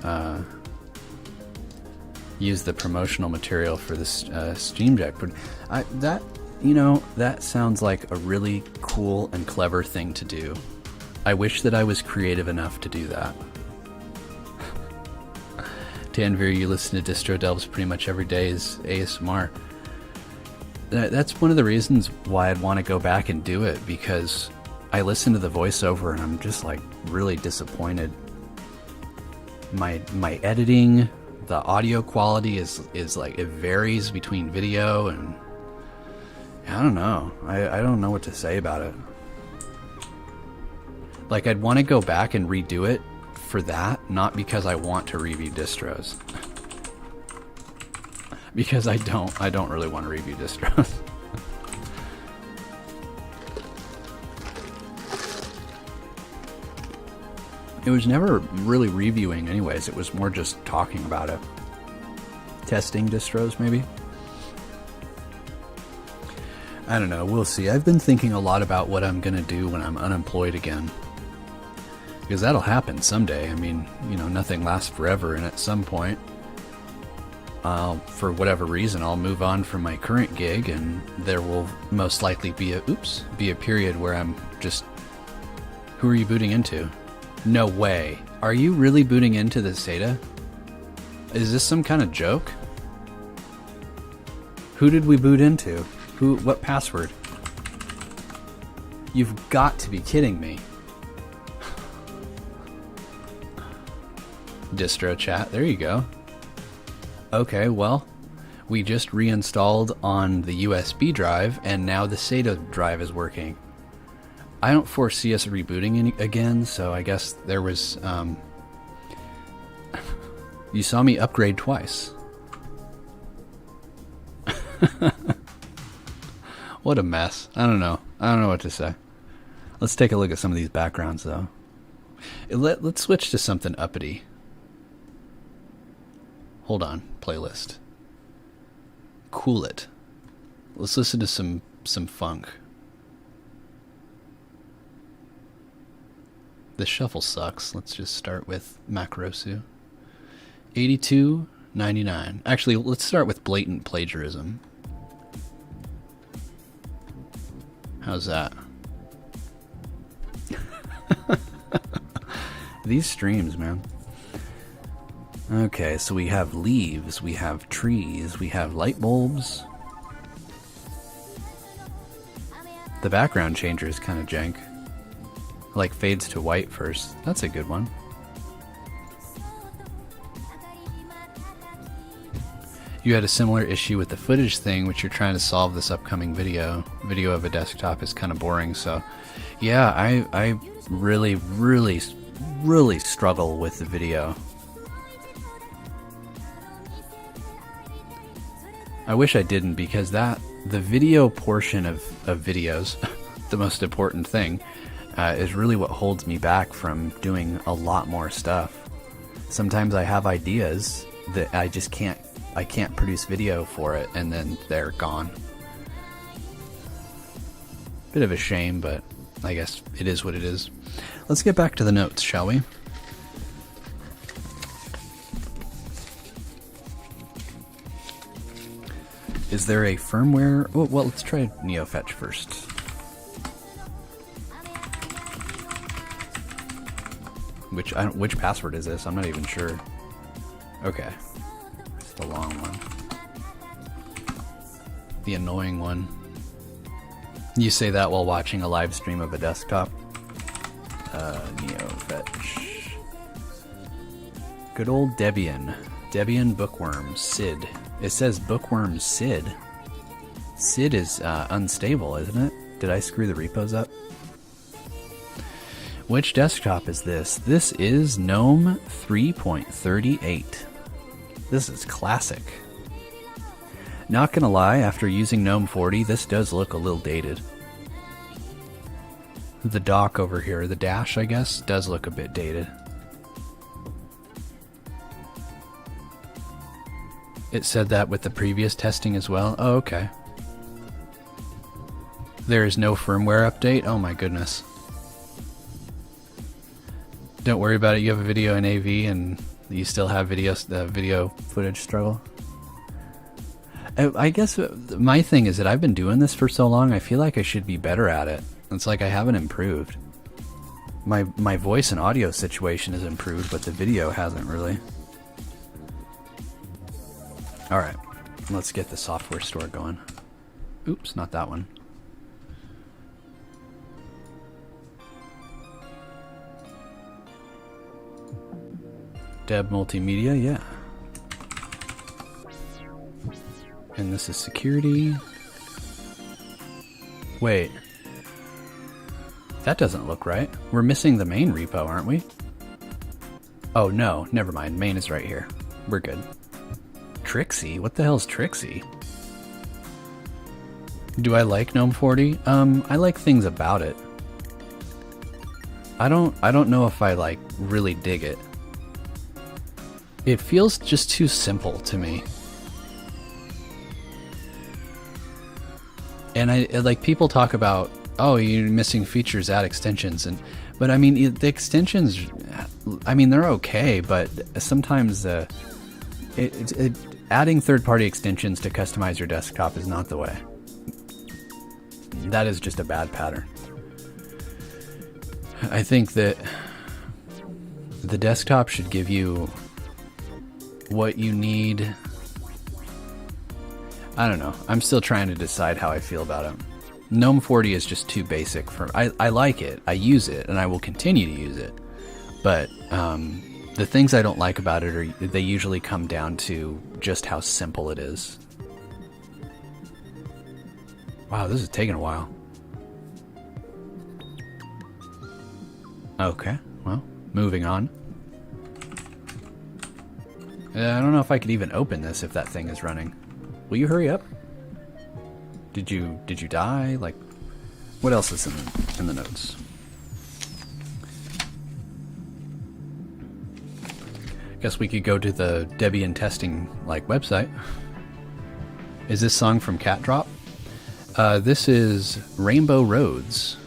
use the promotional material for this Steam Deck, but that sounds like a really cool and clever thing to do. I wish that I was creative enough to do that. Tanvir, you listen to Distro Delves pretty much every day is ASMR. That's one of the reasons why I'd want to go back and do it, because I listen to the voiceover and I'm just like really disappointed. My editing, the audio quality is like, it varies between video, and I don't know. I don't know what to say about it. Like, I'd want to go back and redo it for that, not because I want to review distros. Because I don't really want to review distros. It was never really reviewing anyways, it was more just talking about it. Testing distros, maybe? I don't know, we'll see. I've been thinking a lot about what I'm gonna do when I'm unemployed again. Because that'll happen someday. I mean, nothing lasts forever, and at some point, for whatever reason, I'll move on from my current gig, and there will most likely be a period where I'm just, who are you booting into? No way. Are you really booting into the SATA? Is this some kind of joke? Who did we boot into? What password? You've got to be kidding me. Distro chat, there you go. Okay, well, we just reinstalled on the USB drive, and now the SATA drive is working. I don't foresee us rebooting again, so I guess there was, you saw me upgrade twice. What a mess. I don't know what to say. Let's take a look at some of these backgrounds, though. Let's switch to something uppity. Hold on, playlist. Cool it. Let's listen to some funk. The shuffle sucks. Let's just start with Macrosu. 82.99. Actually, let's start with blatant plagiarism. How's that? These streams, man. Okay, so we have leaves, we have trees, we have light bulbs. The background changer is kind of jank. Like, fades to white first. That's a good one. You had a similar issue with the footage thing, which you're trying to solve this upcoming video. Video of a desktop is kind of boring, so yeah, I really, really, really struggle with the video. I wish I didn't, because the video portion of videos, the most important thing, is really what holds me back from doing a lot more stuff. Sometimes I have ideas that I just can't produce video for it, and then they're gone. Bit of a shame, but I guess it is what it is. Let's get back to the notes, shall we? Is there a firmware? Oh, well, let's try NeoFetch first. Which password is this? I'm not even sure. Okay. It's the long one. The annoying one. You say that while watching a live stream of a desktop. NeoFetch. Good old Debian. Debian Bookworm. SID. It says Bookworm SID. SID is unstable, isn't it? Did I screw the repos up? Which desktop is this? This is Gnome 3.38. This is classic. Not gonna lie, after using Gnome 40, this does look a little dated. The dock over here, the dash, I guess, does look a bit dated. It said that with the previous testing as well. Oh, okay. There is no firmware update? Oh my goodness. Don't worry about it, you have a video in AV and you still have video footage struggle. I guess my thing is that I've been doing this for so long, I feel like I should be better at it. It's like I haven't improved. My voice and audio situation has improved, but the video hasn't really. Alright, let's get the software store going. Oops, not that one. Deb Multimedia, yeah. And this is security. Wait. That doesn't look right. We're missing the main repo, aren't we? Oh no, never mind. Main is right here. We're good. Trixie? What the hell's Trixie? Do I like Gnome 40? I like things about it. I don't know if I like really dig it. It feels just too simple to me. And I like people talk about, oh, you're missing features, add extensions, but I mean the extensions, I mean they're okay, but sometimes adding third-party extensions to customize your desktop is not the way. That is just a bad pattern. I think that the desktop should give you what you need. I don't know. I'm still trying to decide how I feel about it. Gnome 40 is just too basic for... I like it. I use it, and I will continue to use it. But the things I don't like about it are they usually come down to just how simple it is. Wow, this is taking a while. Okay, well, moving on. I don't know if I could even open this if that thing is running. Will you hurry up? Did you die? Like, what else is in the notes? Guess we could go to the Debian testing website. Is this song from Cat Drop? This is Rainbow Roads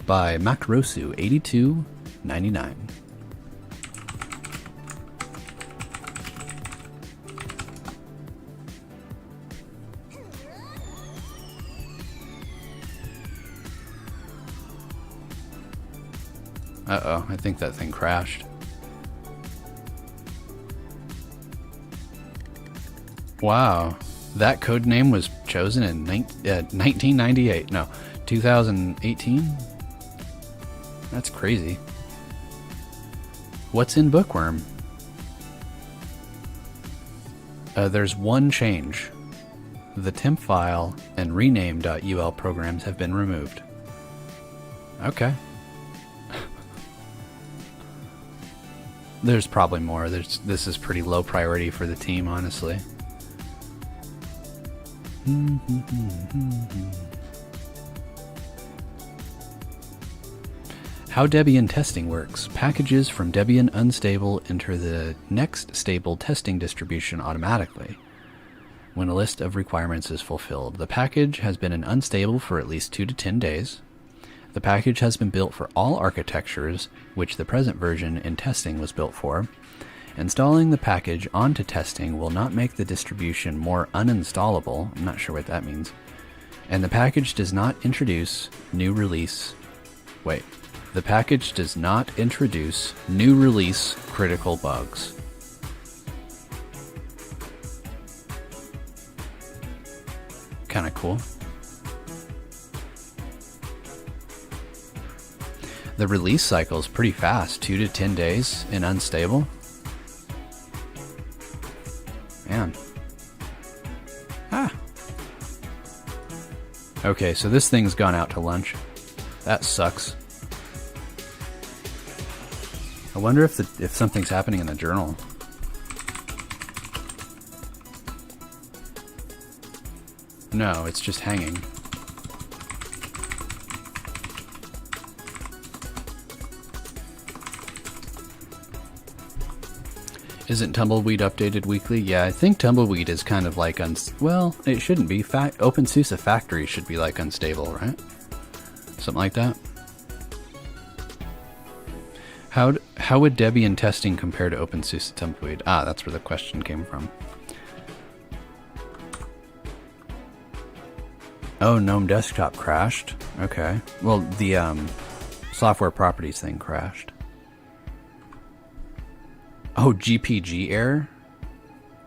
by Macrosu 8299. Uh-oh, I think that thing crashed. Wow, that code name was chosen in 1998. No, 2018? That's crazy. What's in Bookworm? There's one change. The temp file and rename.ul programs have been removed. Okay. There's probably more. This is pretty low priority for the team, honestly. How Debian testing works. Packages from Debian unstable enter the next stable testing distribution automatically when a list of requirements is fulfilled. The package has been in unstable for at least 2 to 10 days. The package has been built for all architectures, which the present version in testing was built for. Installing the package onto testing will not make the distribution more uninstallable. I'm not sure what that means. And the package does not introduce new release. Wait. The package does not introduce new release critical bugs. Kind of cool. The release cycle is pretty fast, 2 to 10 days in unstable. Man. Ah. Okay, so this thing's gone out to lunch. That sucks. I wonder if something's happening in the journal. No, it's just hanging. Isn't Tumbleweed updated weekly? Yeah, I think Tumbleweed is kind of like well, it shouldn't be. OpenSUSE Factory should be like unstable, right? Something like that. How would Debian testing compare to OpenSUSE Tumbleweed? Ah, that's where the question came from. Oh, GNOME Desktop crashed. Okay. Well, the software properties thing crashed. Oh, GPG error?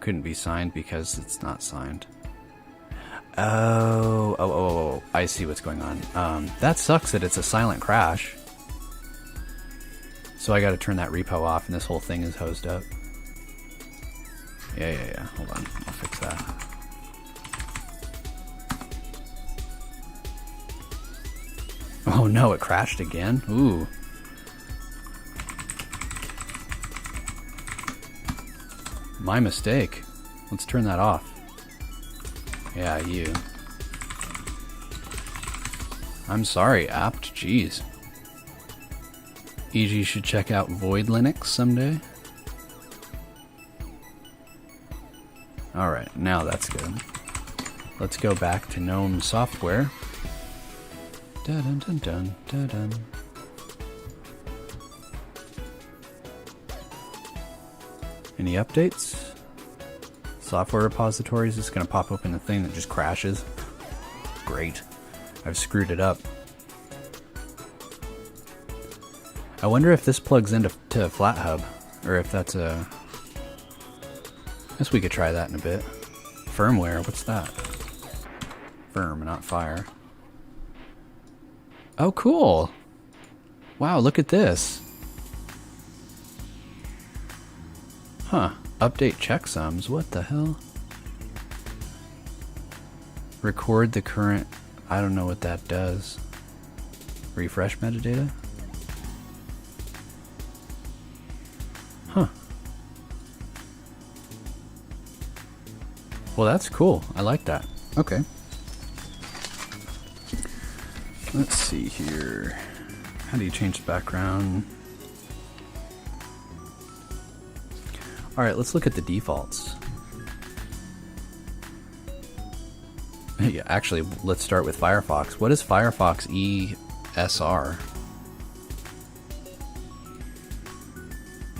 Couldn't be signed because it's not signed. Oh, I see what's going on. That sucks that it's a silent crash. So I gotta turn that repo off and this whole thing is hosed up. Yeah. Hold on, I'll fix that. Oh no, it crashed again? Ooh. My mistake. Let's turn that off. Yeah, you. I'm sorry, apt. Jeez. Egee should check out Void Linux someday. Alright, now that's good. Let's go back to GNOME software. Dun dun dun dun dun. Any updates? Software repositories is going to pop open the thing that just crashes. Great. I've screwed it up. I wonder if this plugs into FlatHub, or if that's a... I guess we could try that in a bit. Firmware, what's that? Firm, not fire. Oh, cool! Wow, look at this. Huh. Update checksums. What the hell? Record the current... I don't know what that does. Refresh metadata? Huh. Well, that's cool. I like that. Okay. Let's see here. How do you change the background? Alright, let's look at the defaults. Yeah, actually, let's start with Firefox. What is Firefox ESR?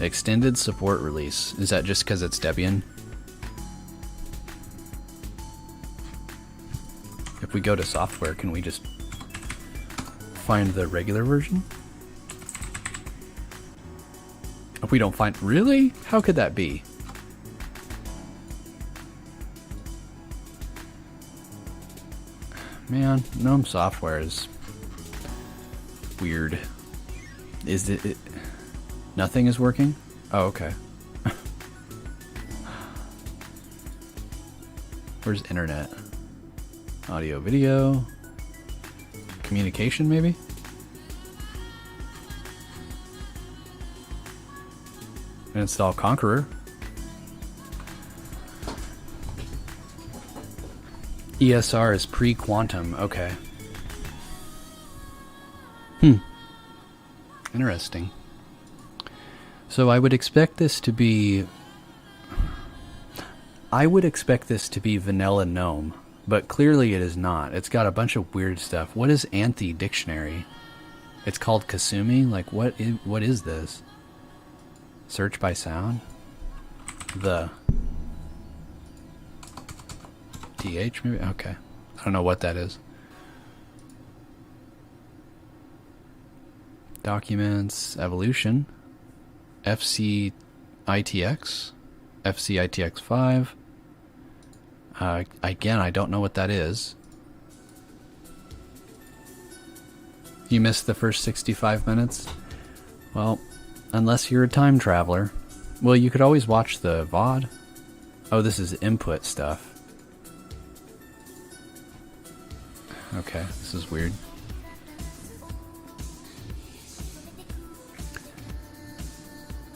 Extended support release. Is that just because it's Debian? If we go to software, can we just find the regular version? If we don't find... Really? How could that be? Man, GNOME software is weird. Is it nothing is working? Oh, okay. Where's internet? Audio, video, communication, maybe? And install Conqueror. ESR is pre-quantum. Okay. Interesting. So I would expect this to be... vanilla Gnome, but clearly it is not. It's got a bunch of weird stuff. What is anti-dictionary? It's called Kasumi? Like, what is this? Search by sound? The... TH maybe? Okay. I don't know what that is. Documents, evolution, FCITX, FCITX5. Again, I don't know what that is. You missed the first 65 minutes? Well, unless you're a time traveler. Well, you could always watch the VOD. Oh, this is input stuff. Okay, this is weird.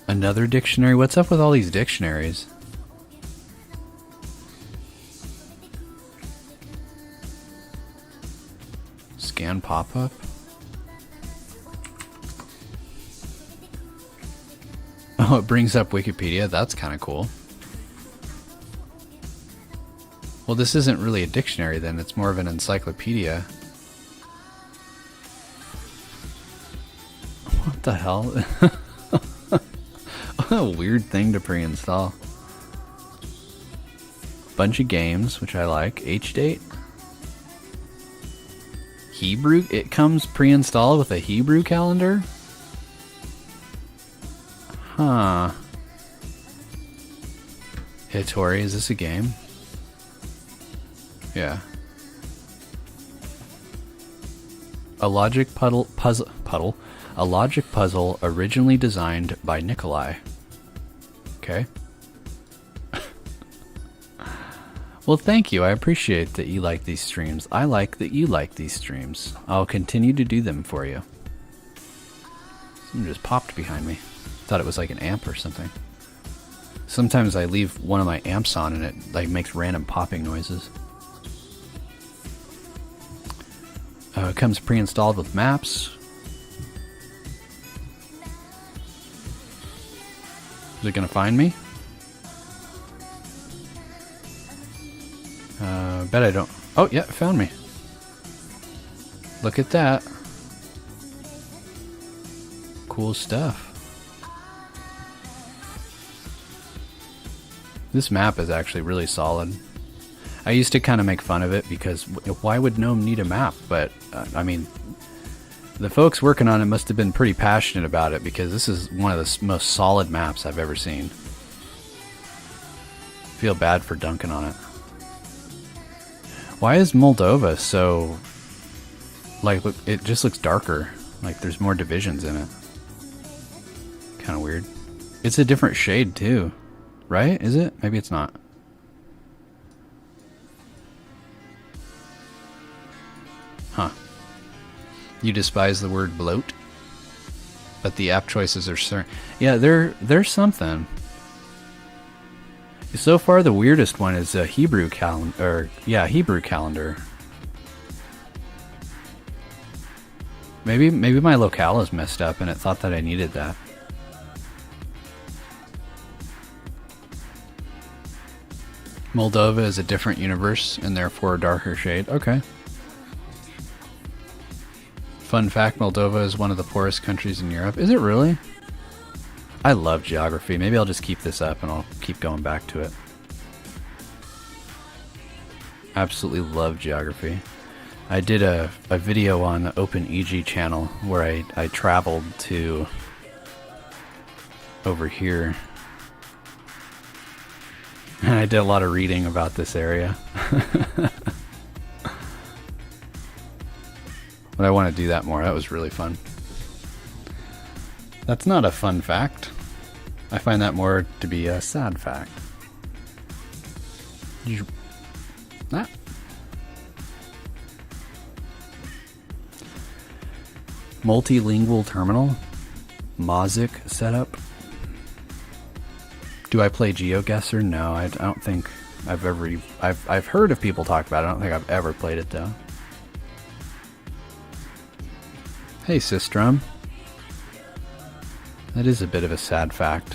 Another dictionary? What's up with all these dictionaries? Scan pop-up? Oh, it brings up Wikipedia. That's kind of cool. Well, this isn't really a dictionary then. It's more of an encyclopedia. What the hell? What a weird thing to pre-install. Bunch of games, which I like. H-date. Hebrew? It comes pre-installed with a Hebrew calendar? Huh. Hitori, is this a game? Yeah. A logic puzzle. A logic puzzle originally designed by Nikolai. Okay. Well, thank you. I appreciate that you like these streams. I like that you like these streams. I'll continue to do them for you. Something just popped behind me. Thought it was like an amp or something. Sometimes I leave one of my amps on and it like makes random popping noises. It comes pre-installed with maps. Is it gonna find me? Bet I don't. Oh, yeah, it found me. Look at that. Cool stuff. This map is actually really solid. I used to kind of make fun of it because why would Gnome need a map? But, I mean, the folks working on it must have been pretty passionate about it because this is one of the most solid maps I've ever seen. Feel bad for dunking on it. Why is Moldova so... Like, look, it just looks darker. Like, there's more divisions in it. Kind of weird. It's a different shade, too. Right? Is it? Maybe it's not. Huh. You despise the word bloat? But the app choices are certain. Yeah, there's something. So far, the weirdest one is a Hebrew calendar. Yeah, Hebrew calendar. Maybe my locale is messed up and it thought that I needed that. Moldova is a different universe and therefore a darker shade. Okay. Fun fact, Moldova is one of the poorest countries in Europe. Is it really? I love geography. Maybe I'll just keep this up and I'll keep going back to it. Absolutely love geography. I did a video on the Open Egee channel where I traveled to over here. And I did a lot of reading about this area. But I want to do that more. That was really fun. That's not a fun fact. I find that more to be a sad fact. Ah. Multilingual terminal? Mozic setup? Do I play GeoGuessr? No, I don't think I've ever... I've heard of people talk about it. I don't think I've ever played it, though. Hey, Sistrum. That is a bit of a sad fact.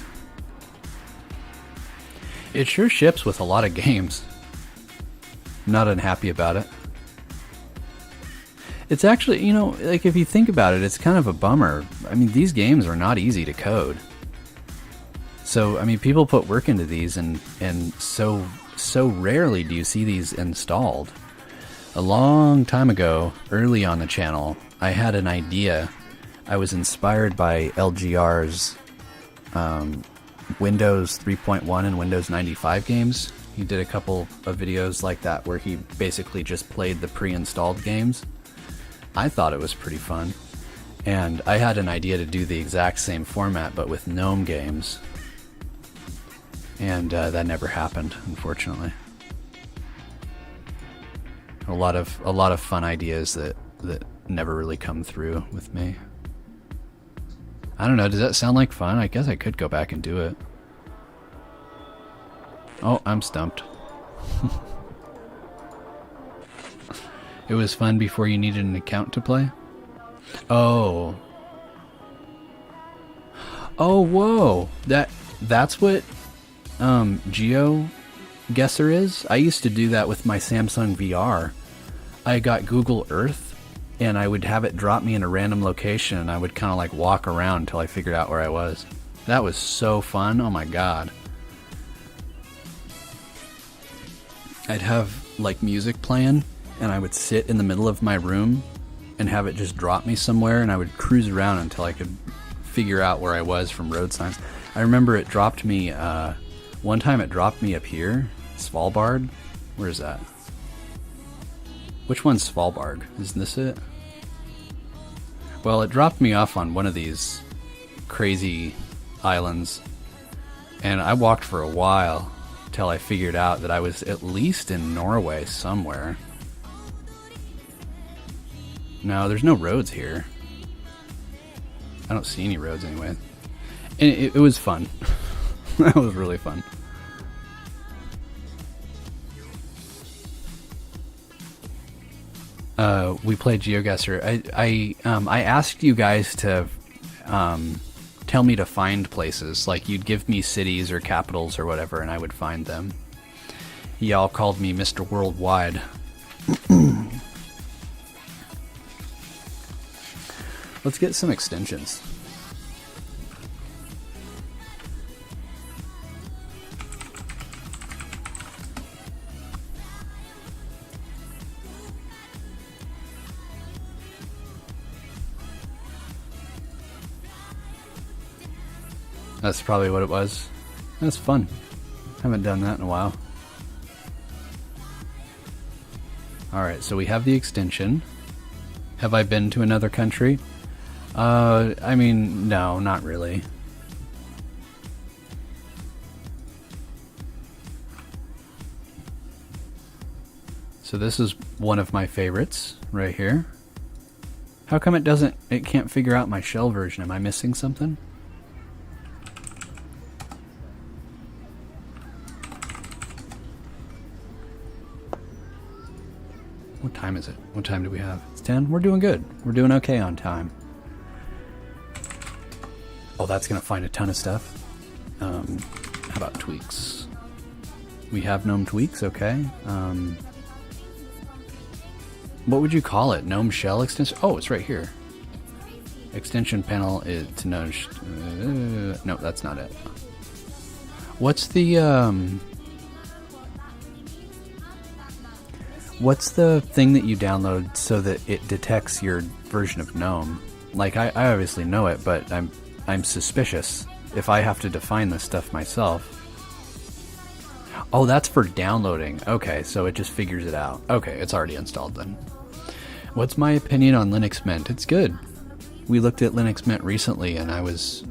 It sure ships with a lot of games. I'm not unhappy about it. It's actually, you know, like if you think about it, it's kind of a bummer. I mean, these games are not easy to code. So, I mean, people put work into these, and so rarely do you see these installed. A long time ago, early on the channel, I had an idea. I was inspired by LGR's Windows 3.1 and Windows 95 games. He did a couple of videos like that where he basically just played the pre-installed games. I thought it was pretty fun. And I had an idea to do the exact same format but with Gnome games. And that never happened, unfortunately. A lot of fun ideas that never really come through with me. I don't know, does that sound like fun? I guess I could go back and do it. Oh, I'm stumped. It was fun before you needed an account to play? Oh. Oh, whoa. That's what GeoGuessr is? I used to do that with my Samsung VR. I got Google Earth, and I would have it drop me in a random location, and I would kind of like walk around until I figured out where I was. That was so fun. Oh my god. I'd have like music playing, and I would sit in the middle of my room and have it just drop me somewhere, and I would cruise around until I could figure out where I was from road signs. I remember it dropped me, one time it dropped me up here, Svalbard. Where is that? Which one's Svalbard? Isn't this it? Well, it dropped me off on one of these crazy islands, and I walked for a while till I figured out that I was at least in Norway somewhere. No, there's no roads here. I don't see any roads anyway. And it was fun. That was really fun. We played GeoGuessr. I asked you guys to tell me to find places. Like, you'd give me cities or capitals or whatever, and I would find them. Y'all called me Mr. Worldwide. Let's get some extensions. That's probably what it was. That's fun. Haven't done that in a while. Alright, so we have the extension. Have I been to another country? I mean, no, not really. So this is one of my favorites right here. How come it can't figure out my shell version? Am I missing something? What time is it? What time do we have? It's 10? We're doing good. We're doing okay on time. Oh, that's going to find a ton of stuff. How about tweaks? We have Gnome tweaks, okay. What would you call it? Gnome shell extension? Oh, it's right here. Extension panel is to nudge. No, that's not it. What's the thing that you download so that it detects your version of Gnome? Like, I obviously know it, but I'm suspicious if I have to define this stuff myself. Oh, that's for downloading. Okay, so it just figures it out. Okay, it's already installed then. What's my opinion on Linux Mint? It's good. We looked at Linux Mint recently, and I was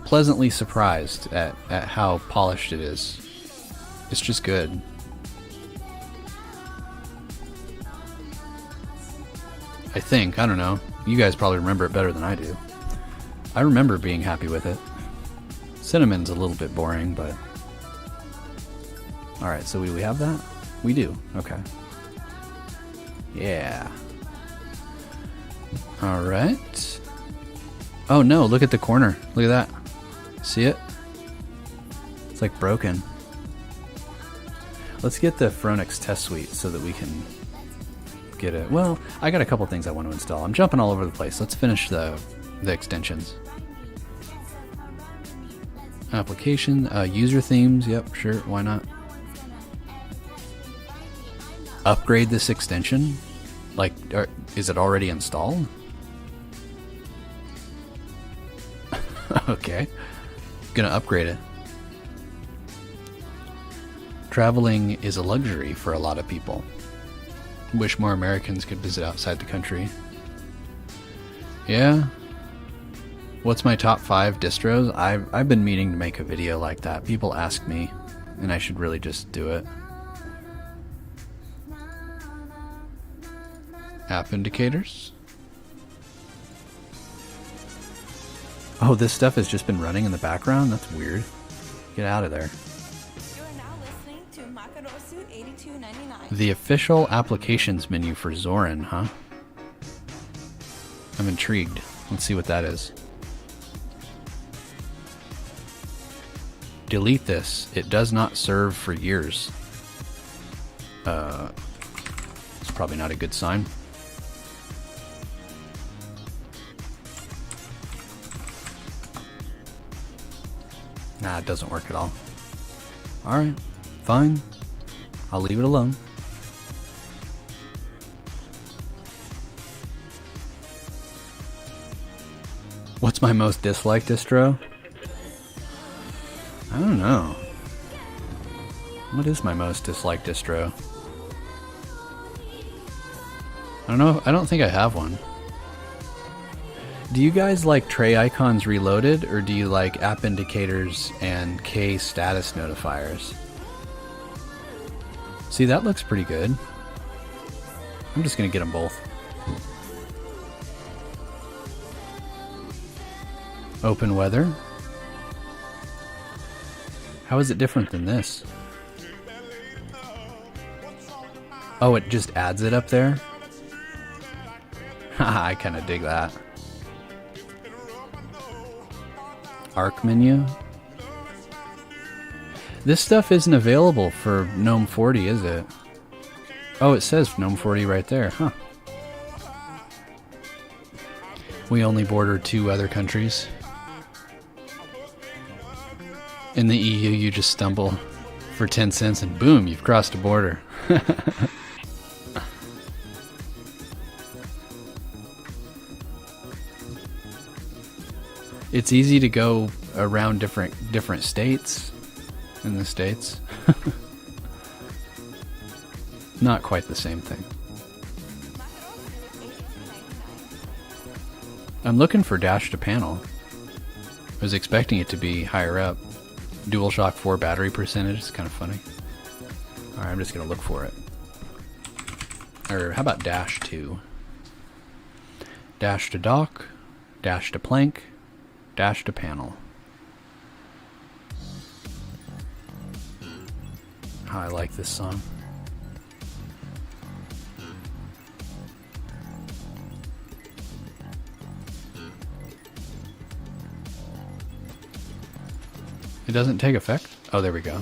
pleasantly surprised at how polished it is. It's just good. I think. I don't know. You guys probably remember it better than I do. I remember being happy with it. Cinnamon's a little bit boring, but... Alright, so we have that? We do. Okay. Yeah. Alright. Oh no, look at the corner. Look at that. See it? It's like broken. Let's get the Phoronix test suite so that we can get it. Well, I got a couple things I want to install. I'm jumping all over the place. Let's finish the extensions. Application, user themes. Yep, sure. Why not? Upgrade this extension? Like, is it already installed? Okay. Gonna upgrade it. Traveling is a luxury for a lot of people. Wish more Americans could visit outside the country. Yeah. What's my top 5 distros? I've been meaning to make a video like that. People ask me, and I should really just do it. App indicators. Oh, this stuff has just been running in the background? That's weird. Get out of there. The official applications menu for Zorin, huh? I'm intrigued. Let's see what that is. Delete this. It does not serve for years. It's probably not a good sign. Nah, it doesn't work at all. Alright, fine. I'll leave it alone. What's my most disliked distro? I don't know. What is my most disliked distro? I don't know. I don't think I have one. Do you guys like tray icons reloaded, or do you like app indicators and K status notifiers? See, that looks pretty good. I'm just gonna get them both. Open weather. How is it different than this? Oh, it just adds it up there? Haha, I kinda dig that. Arc menu. This stuff isn't available for GNOME 40, is it? Oh, it says GNOME 40 right there, huh? We only border 2 other countries. In the EU, you just stumble for 10 cents and boom, you've crossed a border. It's easy to go around different states in the States. Not quite the same thing. I'm looking for dash to panel. I was expecting it to be higher up. DualShock 4 battery percentage is kind of funny. Alright, I'm just going to look for it. Or how about dash to? Dash to dock, dash to plank, dash to panel. Oh, I like this song. It doesn't take effect? Oh, there we go.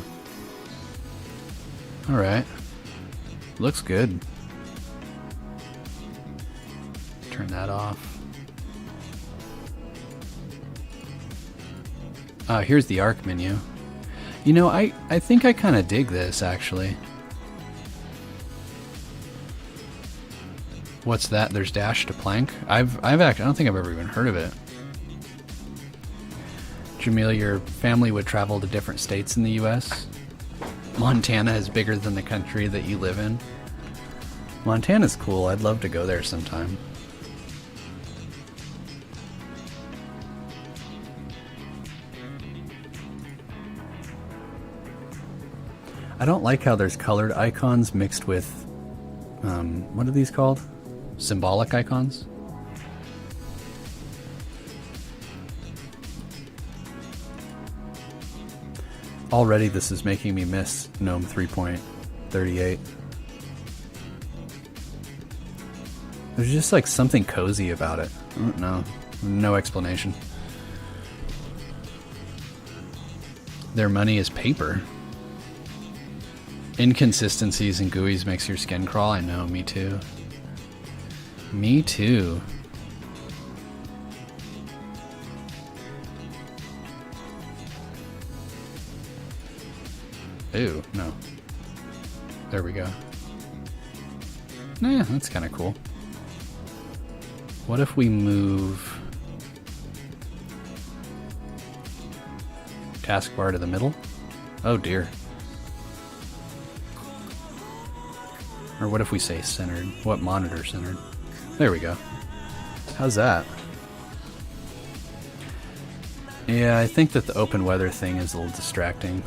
Alright. Looks good. Turn that off. Here's the arc menu. You know, I think I kind of dig this, actually. What's that? There's dash to plank? I don't think I've ever even heard of it. Jamil, your family would travel to different states in the US? Montana is bigger than the country that you live in. Montana's cool. I'd love to go there sometime. I don't like how there's colored icons mixed with, what are these called? Symbolic icons? Already this is making me miss GNOME 3.38. There's just like something cozy about it. I don't know. No explanation. Their money is paper. Inconsistencies in GUIs makes your skin crawl. I know, me too. Me too. Ooh, no. There we go. Nah, that's kind of cool. What if we move taskbar to the middle? Oh dear. Or what if we say centered? What monitor centered? There we go. How's that? Yeah, I think that the open weather thing is a little distracting.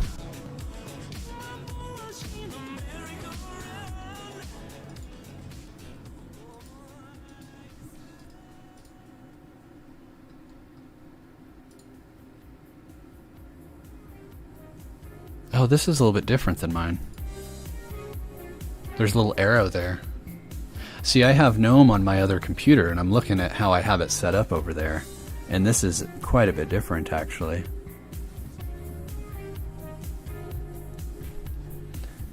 Oh, this is a little bit different than mine. There's a little arrow there. See, I have Gnome on my other computer, and I'm looking at how I have it set up over there. And this is quite a bit different, actually.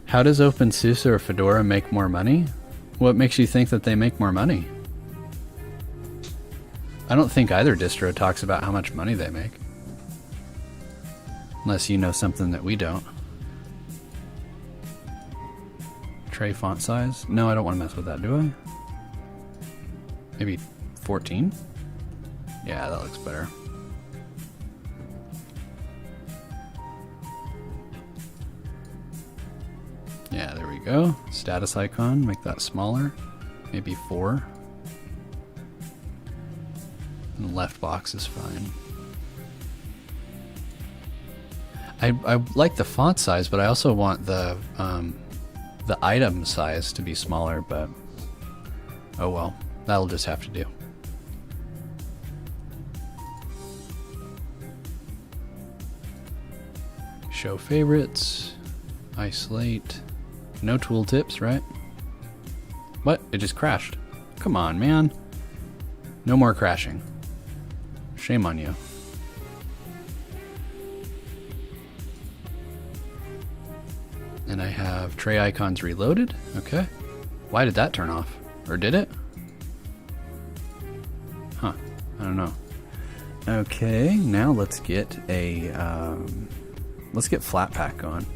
How does OpenSUSE or Fedora make more money? What makes you think that they make more money? I don't think either distro talks about how much money they make. Unless you know something that we don't. Tray font size? No, I don't want to mess with that, do I? Maybe 14? Yeah, that looks better. Yeah, there we go. Status icon, make that smaller. Maybe 4. And the left box is fine. I like the font size, but I also want the item size to be smaller, but oh well, that'll just have to do. Show favorites, isolate, no tooltips, right? What? It just crashed. Come on, man. No more crashing. Shame on you. And I have tray icons reloaded. Okay. Why did that turn off? Or did it? Huh. I don't know. Okay, now let's get a Flatpak going.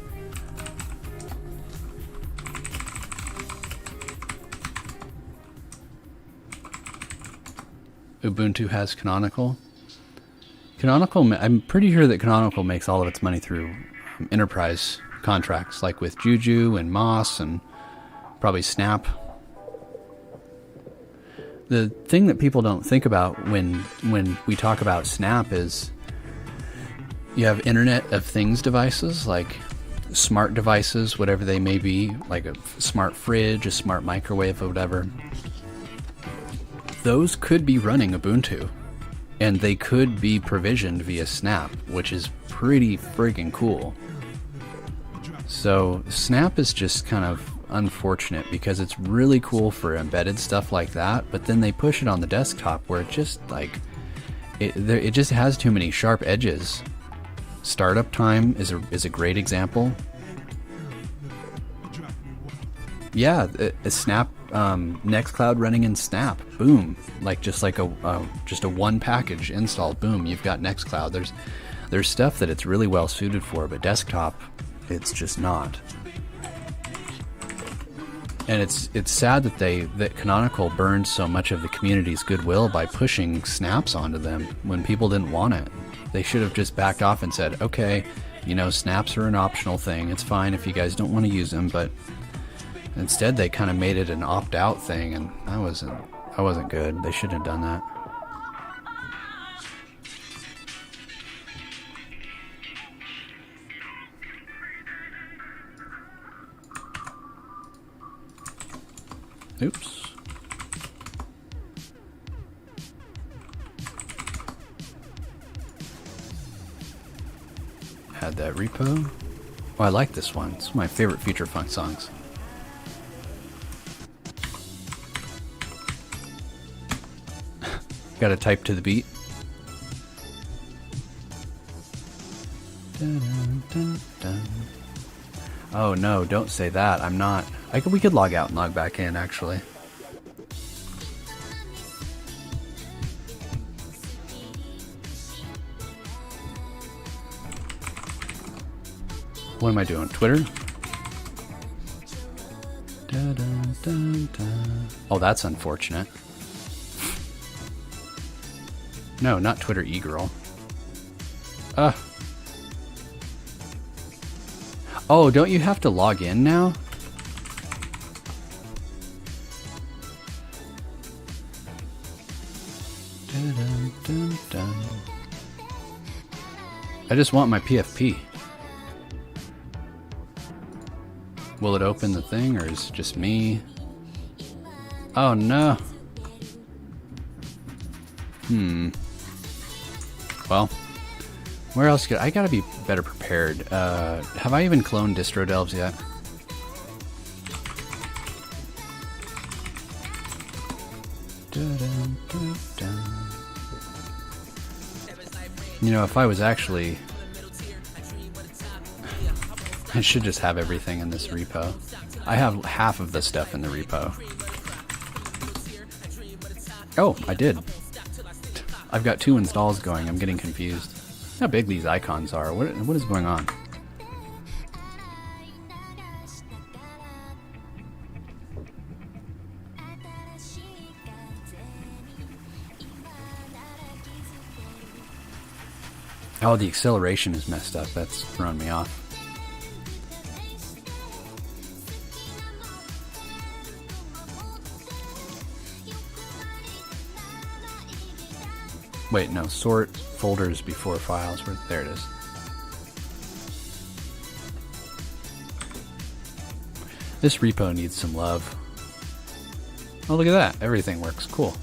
Ubuntu has Canonical. Canonical, I'm pretty sure that Canonical makes all of its money through enterprise contracts, like with Juju and Moss and probably Snap. The thing that people don't think about when we talk about Snap is you have Internet of Things devices, like smart devices, whatever they may be, like a smart fridge, a smart microwave, or whatever. Those could be running Ubuntu, and they could be provisioned via Snap, which is pretty friggin' cool. So Snap is just kind of unfortunate because it's really cool for embedded stuff like that, but then they push it on the desktop where it just like it just has too many sharp edges. Startup time is a great example. Yeah, a Snap Nextcloud running in Snap, boom, like just a one package install, boom, you've got Nextcloud. There's stuff that it's really well suited for, but desktop, it's just not. And it's sad that Canonical burned so much of the community's goodwill by pushing snaps onto them when people didn't want it. They should have just backed off and said, okay, snaps are an optional thing. It's fine if you guys don't want to use them, but instead they kind of made it an opt-out thing, and that wasn't good. They shouldn't have done that. Oops. Add that repo. Oh, I like this one. It's my favorite feature funk songs. Gotta type to the beat. Oh no, don't say that. I'm not. We could log out and log back in, actually. What am I doing? Twitter? Oh, that's unfortunate. No, not Twitter e-girl. Oh, don't you have to log in now? I just want my PFP. Will it open the thing, or is it just me? Oh no. Well, where else could I gotta be better prepared? Have I even cloned distro delves yet? You know, if I was actually... I should just have everything in this repo. I have half of the stuff in the repo. Oh, I did. I've got 2 installs going. I'm getting confused. How big these icons are. What is going on? Oh, the acceleration is messed up. That's throwing me off. Wait, no. Sort folders before files. There it is. This repo needs some love. Oh, look at that. Everything works. Cool.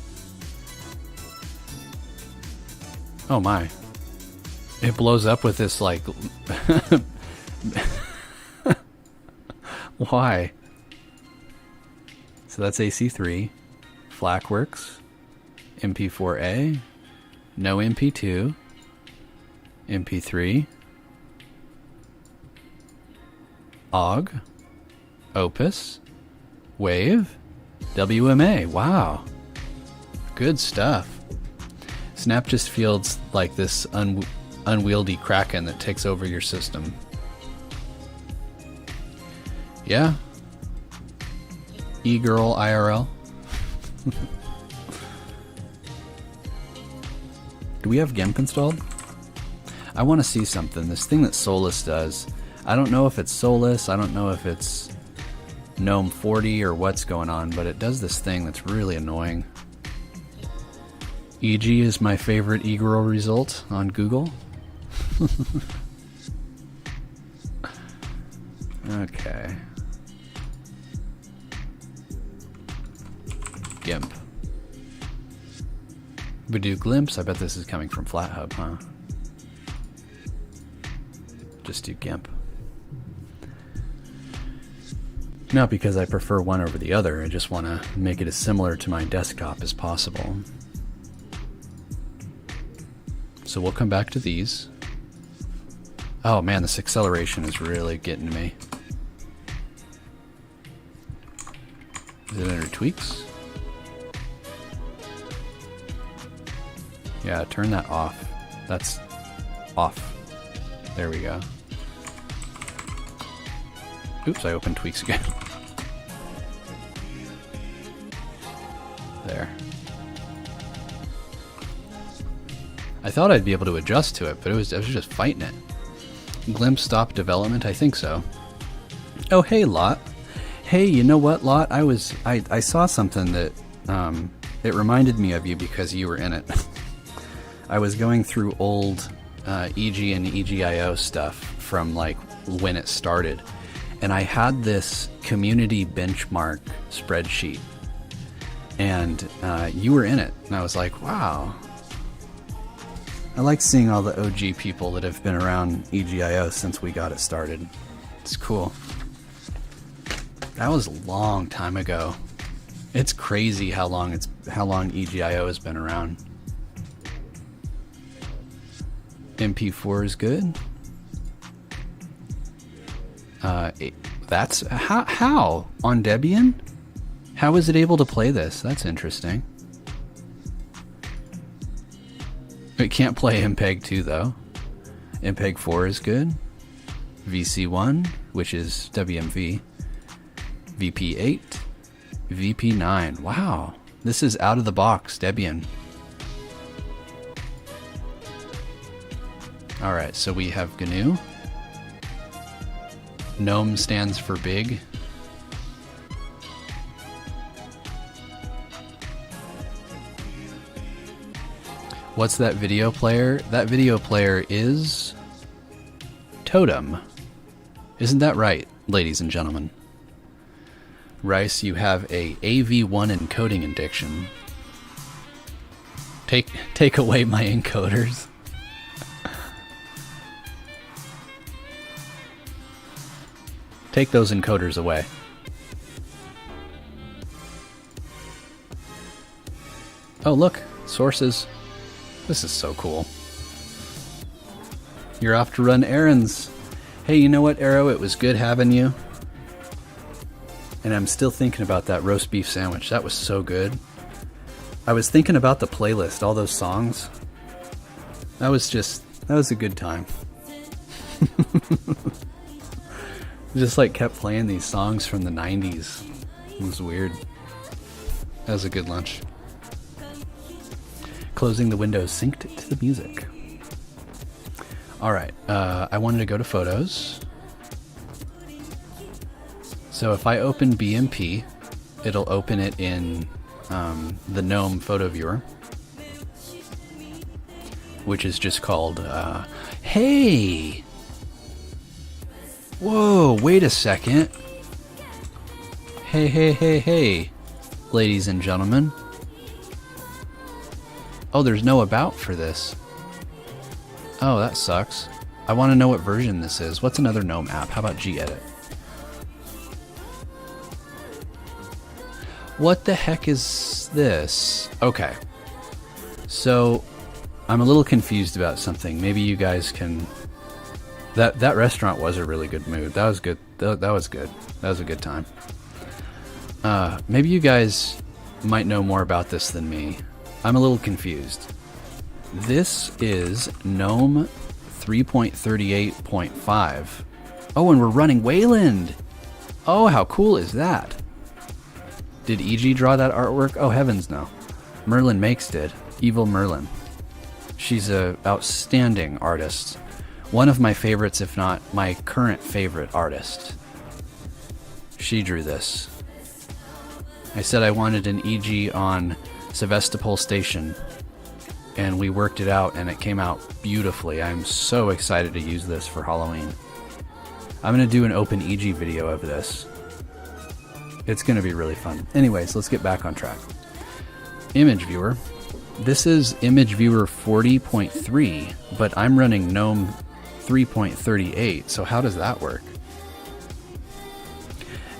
Oh my. It blows up with this, like... Why? So that's AC3. FLAC works. MP4A. No MP2. MP3. OGG. Opus. Wave. WMA. Wow. Good stuff. Snap just feels like this unwieldy kraken that takes over your system. Yeah. E-girl IRL. Do we have GIMP installed? I want to see something. This thing that Solus does. I don't know if it's Solus. I don't know if it's Gnome 40 or what's going on, but it does this thing that's really annoying. Egee is my favorite e-girl result on Google. Okay. GIMP. We do glimpse. I bet this is coming from FlatHub, huh? Just do GIMP. Not because I prefer one over the other. I just want to make it as similar to my desktop as possible. So we'll come back to these. Oh man, this acceleration is really getting to me. Is it under tweaks? Yeah, turn that off. That's off. There we go. Oops, I opened tweaks again. There. I thought I'd be able to adjust to it, but I was just fighting it. Glimpse stop development? I think so. Oh, hey, Lot. Hey, you know what, Lot? I saw something that it reminded me of you because you were in it. I was going through old Egee and EGIO stuff from like when it started, and I had this community benchmark spreadsheet, and you were in it, and I was like, wow. I like seeing all the OG people that have been around EGIO since we got it started. It's cool. That was a long time ago. It's crazy how long EGIO has been around. MP4 is good. That's how on Debian? How is it able to play this? That's interesting. It can't play MPEG 2 though. MPEG 4 is good. VC1, which is WMV. VP8. VP9. Wow. This is out of the box Debian. Alright, so we have GNU. Gnome stands for big. What's that video player? That video player is Totem. Isn't that right, ladies and gentlemen? Rice, you have a AV1 encoding addiction. Take away my encoders. Take those encoders away. Oh look, sources. This is so cool. You're off to run errands. Hey, you know what, Arrow? It was good having you. And I'm still thinking about that roast beef sandwich. That was so good. I was thinking about the playlist, all those songs. That was a good time. Just like kept playing these songs from the 90s. It was weird. That was a good lunch. Closing the window synced to the music. Alright, I wanted to go to photos. So if I open BMP, it'll open it in the Gnome photo viewer, which is just called, hey! Whoa, wait a second. Hey, ladies and gentlemen. Oh, there's no about for this. Oh, that sucks. I want to know what version this is. What's another Gnome app? How about gedit? What the heck is this? Okay. So, I'm a little confused about something. Maybe you guys can... That restaurant was a really good mood. That was good. That was good. That was a good time. Maybe you guys might know more about this than me. I'm a little confused. This is GNOME 3.38.5. Oh, and we're running Wayland! Oh, how cool is that? Did Egee draw that artwork? Oh, heavens no. Merlin Makes did. Evil Merlin. She's an outstanding artist. One of my favorites, if not my current favorite artist. She drew this. I said I wanted an Egee on Sevastopol Station, and we worked it out, and it came out beautifully. I'm so excited to use this for Halloween. I'm going to do an open Egee video of this. It's going to be really fun. Anyways, let's get back on track. Image viewer. This is image viewer 40.3, but I'm running GNOME 3.38, so how does that work?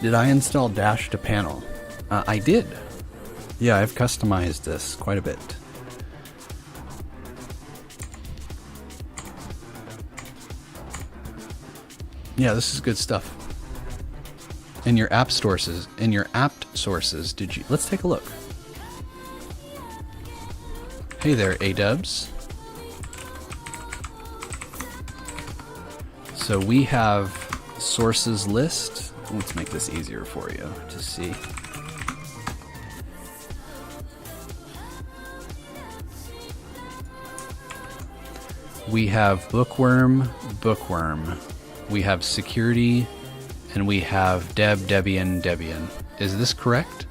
Did I install Dash to panel? I did. Yeah, I've customized this quite a bit. Yeah, this is good stuff. In your app sources, did you... Let's take a look. Hey there, A-dubs. So we have sources list. Let's make this easier for you to see. We have Bookworm. We have security, and we have Debian. Is this correct?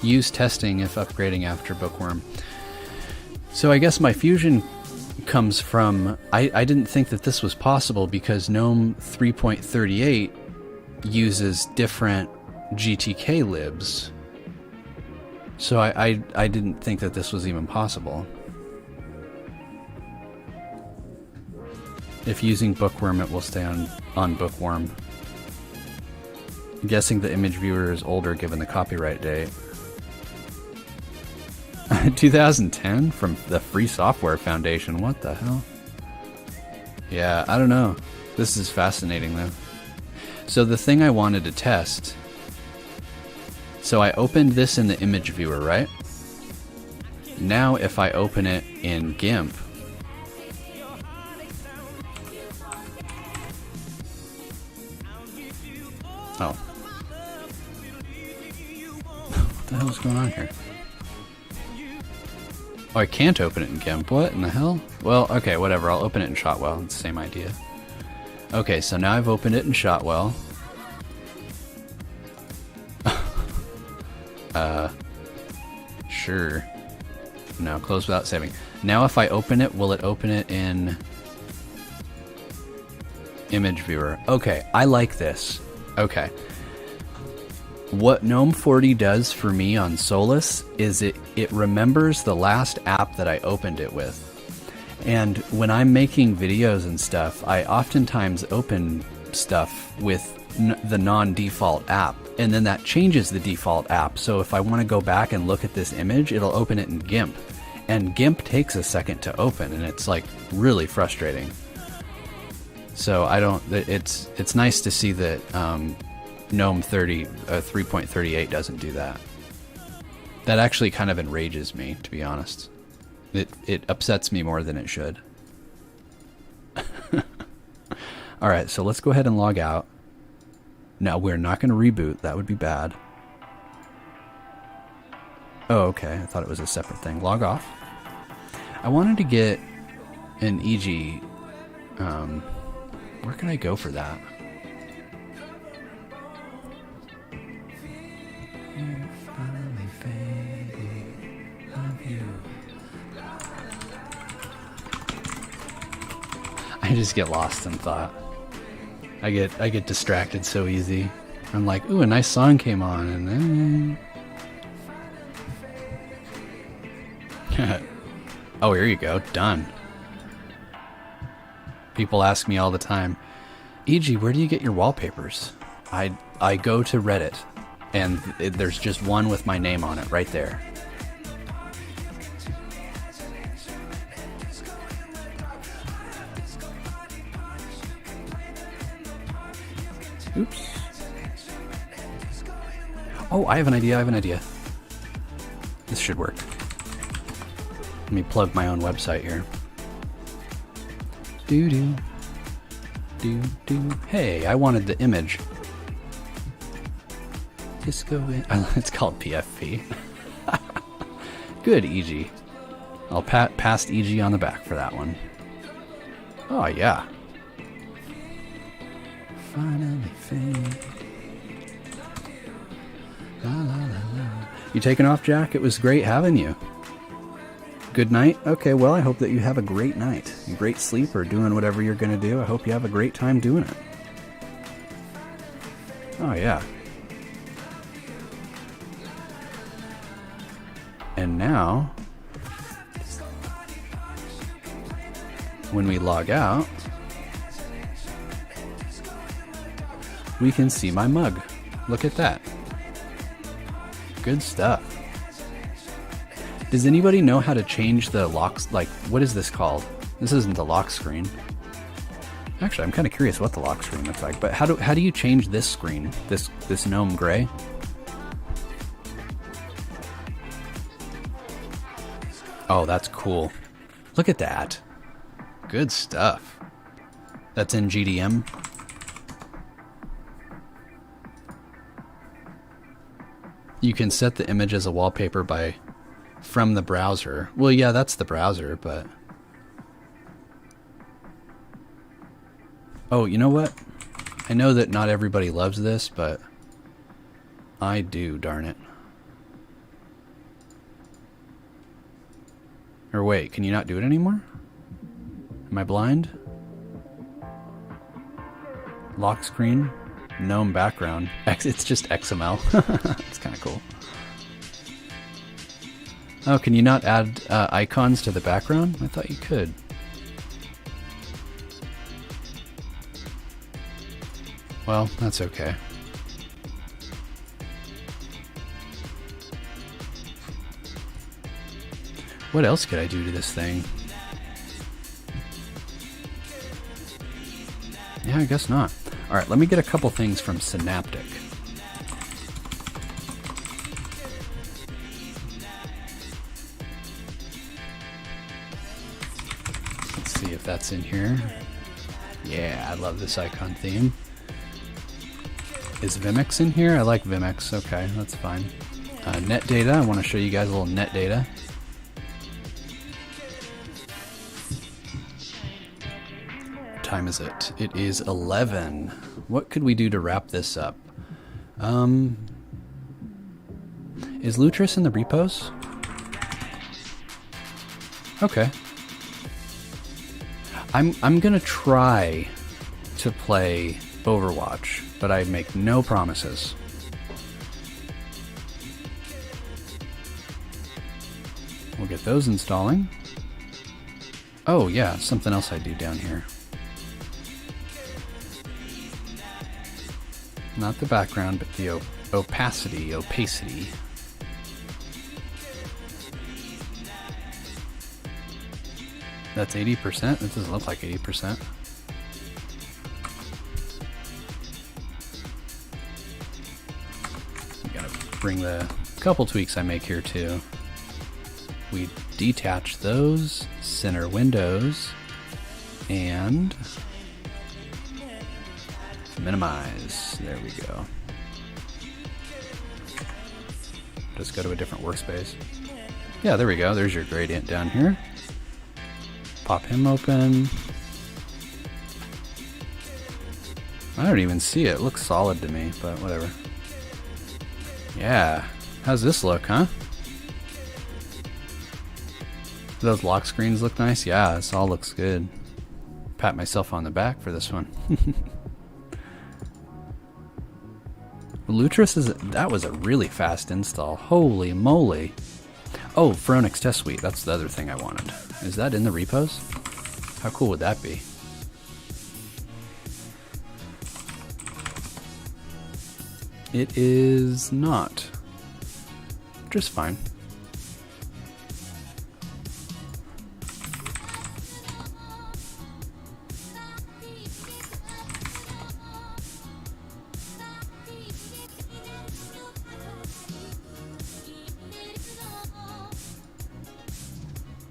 Use testing if upgrading after Bookworm. So I guess my fusion comes from, I didn't think that this was possible because GNOME 3.38 uses different GTK libs. So I didn't think that this was even possible. If using Bookworm, it will stay on Bookworm. I'm guessing the image viewer is older given the copyright date. 2010 from the Free Software Foundation. What the hell? Yeah, I don't know. This is fascinating though. So the thing I wanted to test. So I opened this in the image viewer, right? Now if I open it in GIMP. Oh. What the hell is going on here? Oh, I can't open it in GIMP. What in the hell? Well, okay, whatever. I'll open it in Shotwell. It's the same idea. Okay, so now I've opened it in Shotwell. Sure. No, close without saving. Now if I open it, will it open it in image viewer? Okay, I like this. Okay. What GNOME 40 does for me on Solus is it remembers the last app that I opened it with. And when I'm making videos and stuff, I oftentimes open stuff with the non-default app, and then that changes the default app. So if I want to go back and look at this image, it'll open it in GIMP. And GIMP takes a second to open, and it's like really frustrating. So I don't, it's nice to see that GNOME 3.38 doesn't do that. That actually kind of enrages me, to be honest. It upsets me more than it should. Alright, so let's go ahead and log out. No, we're not going to reboot. That would be bad. Oh, okay. I thought it was a separate thing. Log off. I wanted to get an Egee. Where can I go for that? I just get lost in thought. I get distracted so easy. I'm like, ooh, a nice song came on, and then oh, here you go, done. People ask me all the time, Egee, where do you get your wallpapers? I go to Reddit, and there's just one with my name on it right there. Oops. Oh, I have an idea. This should work. Let me plug my own website here. Doo-doo. Doo-doo. Hey, I wanted the image. Disco in... it's called PFP. Good, Egee. I'll pass Egee on the back for that one. Oh, yeah. Finally fade. La, la, la, la. You taking off, Jack? It was great having you. Good night? Okay, well, I hope that you have a great night. Great sleep or doing whatever you're going to do. I hope you have a great time doing it. Oh, yeah. And now, when we log out, we can see my mug. Look at that. Good stuff. Does anybody know how to change the locks? Like, what is this called? This isn't the lock screen. Actually, I'm kind of curious what the lock screen looks like. But how do you change this screen? This Gnome gray? Oh, that's cool. Look at that. Good stuff. That's in GDM. You can set the image as a wallpaper from the browser. Well, yeah, that's the browser, but... Oh, you know what? I know that not everybody loves this, but I do, darn it. Or wait, can you not do it anymore? Am I blind? Lock screen? Gnome background. It's just XML. It's kind of cool. Oh, can you not add icons to the background? I thought you could. Well, that's okay. What else could I do to this thing? Yeah, I guess not. Alright, let me get a couple things from Synaptic. Let's see if that's in here. Yeah, I love this icon theme. Is Vimix in here? I like Vimix. Okay, that's fine. Net data. I want to show you guys a little net data. What time is it? It is 11. What could we do to wrap this up? Is Lutris in the repos? Okay. I'm gonna try to play Overwatch, but I make no promises. We'll get those installing. Oh yeah, something else I do down here. Not the background, but the opacity. That's 80%? That doesn't look like 80%. Gotta bring the couple tweaks I make here too. We detach those, center windows, and minimize. There we go. Just go to a different workspace. Yeah, there we go. There's your gradient down here. Pop him open. I don't even see it. It looks solid to me, but whatever. Yeah. How's this look, huh? Those lock screens look nice. Yeah, this all looks good. Pat myself on the back for this one. Lutris that was a really fast install. Holy moly. Oh, Phoronix Test Suite. That's the other thing I wanted. Is that in the repos? How cool would that be? It is not. Just fine.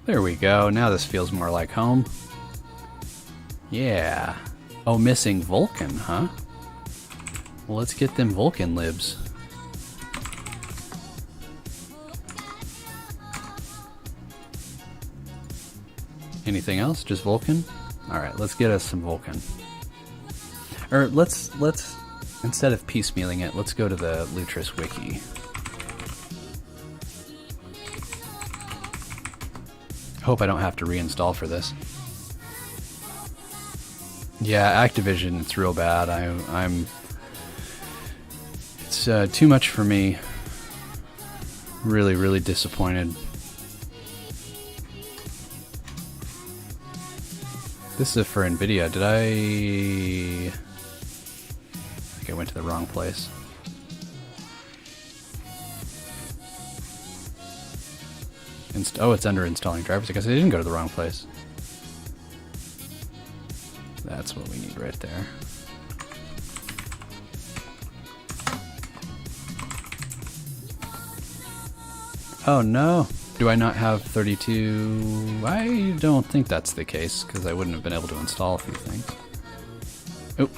There we go. Now this feels more like home. Yeah. Oh, missing Vulkan, huh? Well, let's get them Vulkan libs. Anything else? Just Vulkan? Alright, let's get us some Vulkan. Or let's instead of piecemealing it, let's go to the Lutris wiki. Hope I don't have to reinstall for this. Yeah, Activision, it's real bad. It's too much for me. Really, really disappointed. This is for NVIDIA. Did I think I went to the wrong place. Oh, it's under installing drivers. I guess I didn't go to the wrong place. That's what we need right there. Oh no! Do I not have 32? I don't think that's the case, because I wouldn't have been able to install a few things. Oh.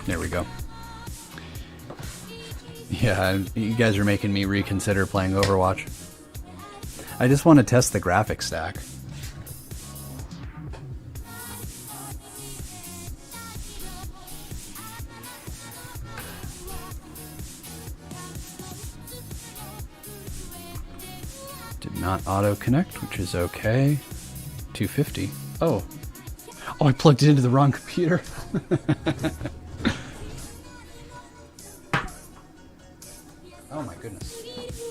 There we go. Yeah, you guys are making me reconsider playing Overwatch. I just want to test the graphics stack. Did not auto-connect, which is okay. 250. Oh. Oh, I plugged it into the wrong computer. Oh my goodness.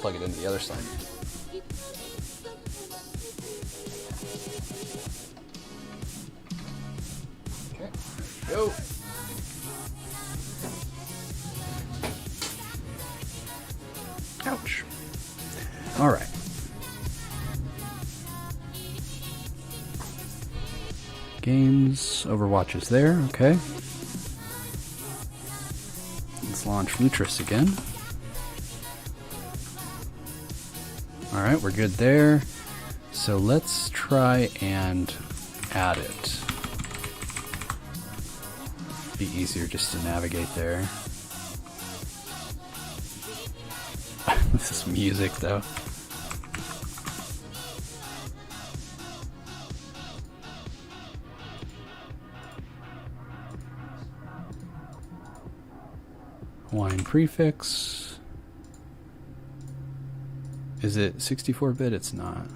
Plug it into the other side. Okay. Go. Games, Overwatch is there, okay. Let's launch Lutris again. Alright, we're good there. So let's try and add it. Be easier just to navigate there. This is music though. Wine prefix. Is it 64-bit? It's not.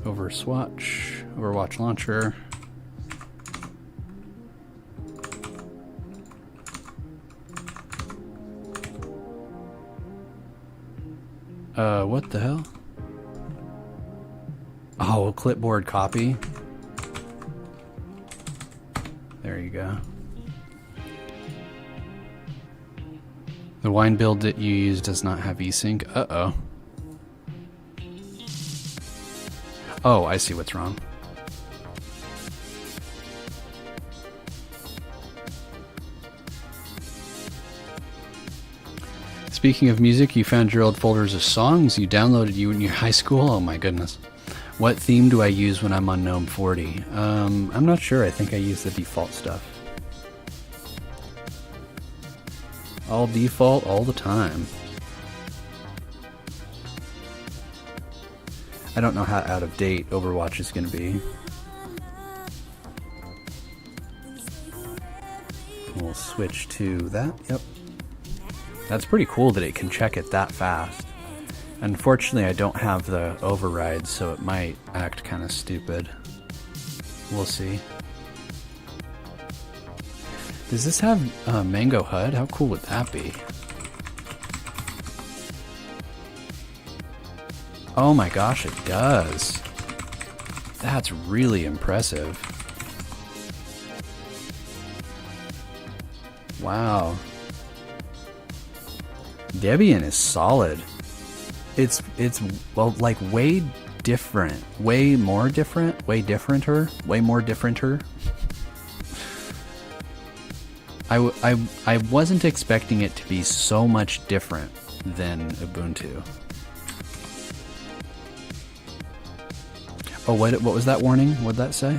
Overwatch launcher. What the hell? Oh, clipboard copy. There you go. The wine build that you use does not have async. Uh-oh. Oh, I see what's wrong. Speaking of music, you found your old folders of songs you downloaded in your high school? Oh my goodness. What theme do I use when I'm on Gnome 40? I'm not sure. I think I use the default stuff. All default all the time. I don't know how out of date Overwatch is going to be. We'll switch to that. Yep. That's pretty cool that it can check it that fast. Unfortunately, I don't have the override, so it might act kind of stupid. We'll see. Does this have Mango HUD? How cool would that be? Oh my gosh, it does. That's really impressive. Wow. Debian is solid. It's well, like way different, way more different, way differenter, way more differenter. I wasn't expecting it to be so much different than Ubuntu. Oh, what was that warning? What'd that say?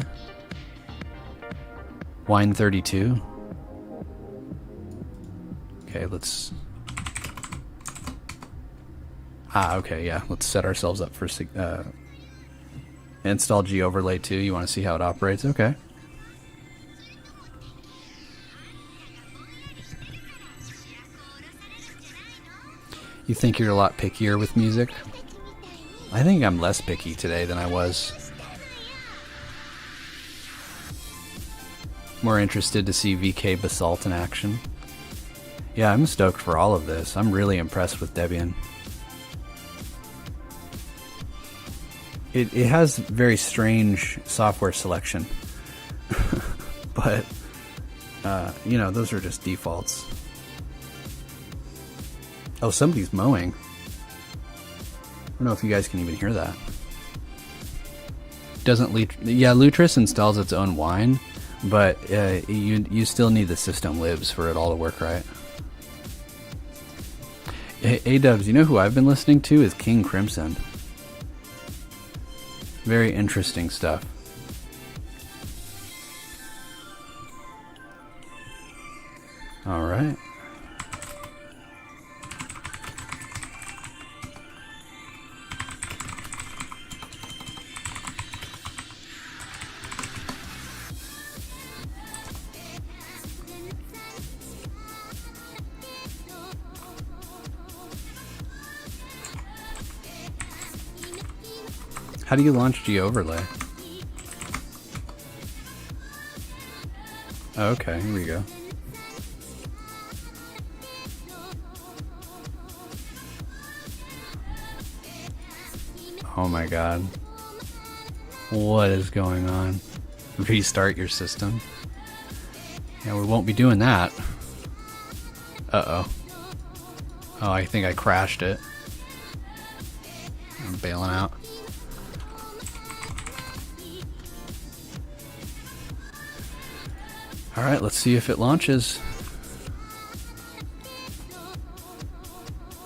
Wine 32. Okay, let's... okay, yeah. Let's set ourselves up for install G overlay 2. You want to see how it operates? Okay. You think you're a lot pickier with music? I think I'm less picky today than I was. More interested to see VK Basalt in action. Yeah, I'm stoked for all of this. I'm really impressed with Debian. It has very strange software selection. But, you know, those are just defaults. Oh, somebody's mowing. I don't know if you guys can even hear that. Yeah, Lutris installs its own wine, but you still need the system libs for it all to work right. Hey, Dubs, you know who I've been listening to is King Crimson. Very interesting stuff. All right. How do you launch G-Overlay? Okay, here we go. Oh my god. What is going on? Restart your system? Yeah, we won't be doing that. Uh-oh. Oh, I think I crashed it. I'm bailing out. Alright, let's see if it launches.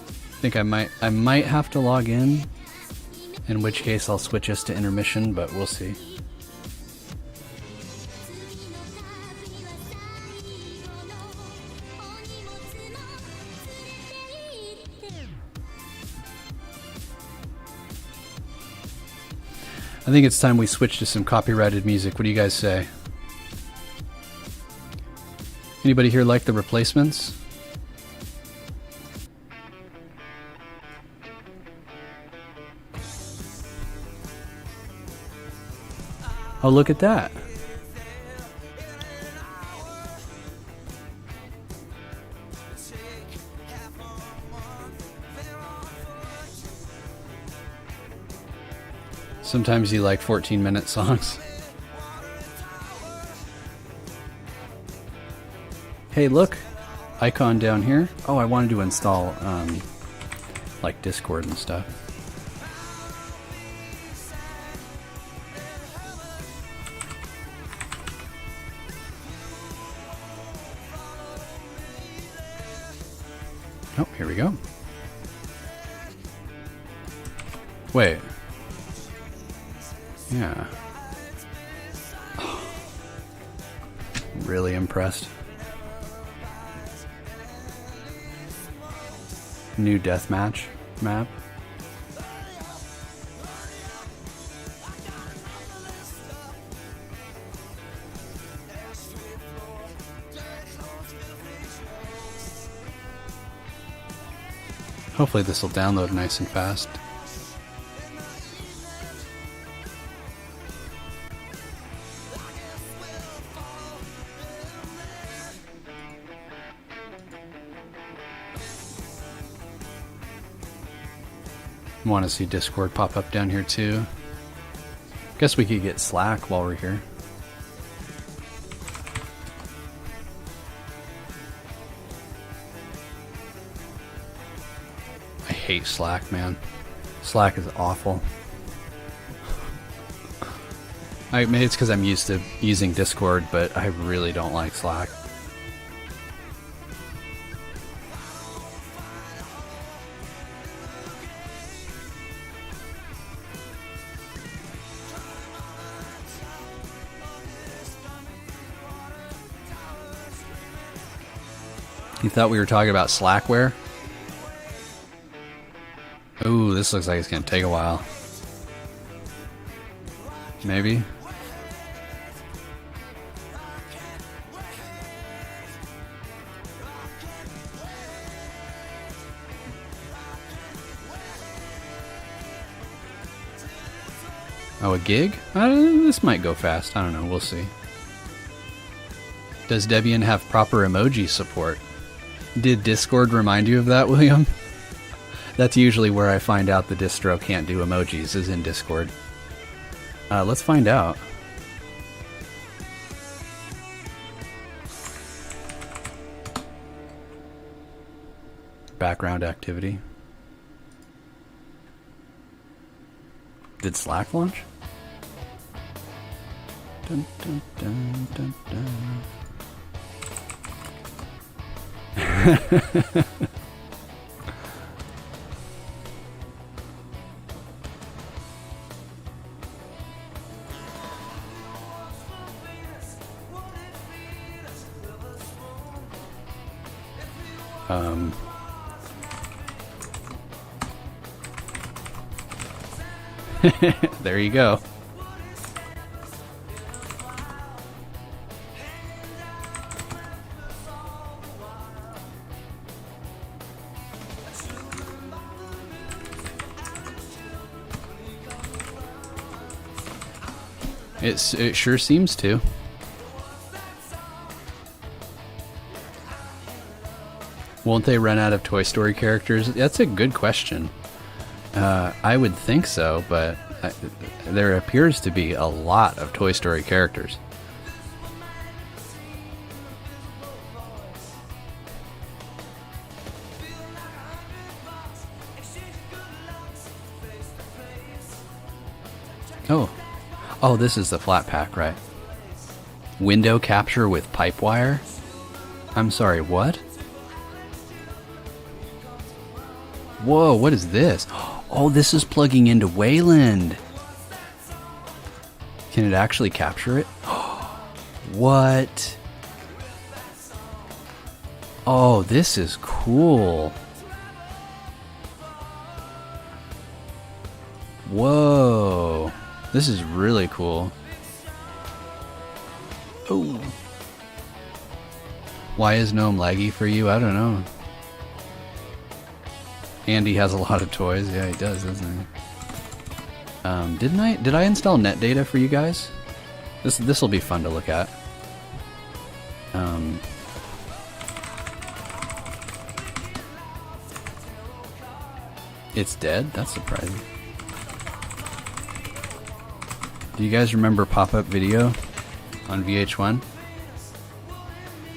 I think I might have to log in which case I'll switch us to intermission, but we'll see. I think it's time we switch to some copyrighted music. What do you guys say? Anybody here like the Replacements? Oh, look at that. Sometimes you like 14-minute songs. Hey, look, icon down here. Oh, I wanted to install like Discord and stuff. Oh, here we go. Wait. Yeah. Oh. Really impressed. New deathmatch map. Hopefully this will download nice and fast. Want to see Discord pop up down here too. Guess we could get Slack while we're here. I hate Slack, man. Slack is awful. Maybe it's because I'm used to using Discord, but I really don't like Slack. You thought we were talking about Slackware? Ooh, this looks like it's gonna take a while. Maybe? Oh, a gig? This might go fast. I don't know. We'll see. Does Debian have proper emoji support? Did Discord remind you of that, William? That's usually where I find out the distro can't do emojis, is in Discord. Let's find out. Background activity. Did Slack launch? Dun, dun, dun, dun, dun. There you go. It sure seems to. Won't they run out of Toy Story characters? That's a good question. I would think so, but there appears to be a lot of Toy Story characters. Oh, this is the flat pack, right? Window capture with pipe wire? I'm sorry, what? Whoa, what is this? Oh, this is plugging into Wayland. Can it actually capture it? What? Oh, this is cool. Whoa. This is really cool. Oh. Why is Gnome laggy for you? I don't know. Andy has a lot of toys. Yeah, he does, doesn't he? Did I install NetData for you guys? This will be fun to look at. It's dead? That's surprising. Do you guys remember pop-up video on VH1?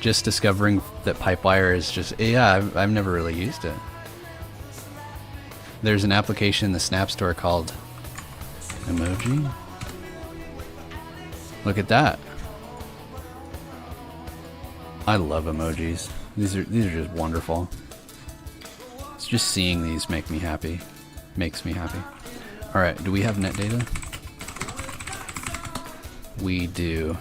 Just discovering that Pipewire is just... Yeah, I've never really used it. There's an application in the Snap Store called Emoji. Look at that. I love emojis. These are just wonderful. It's just seeing these makes me happy. All right, do we have NetData? We do.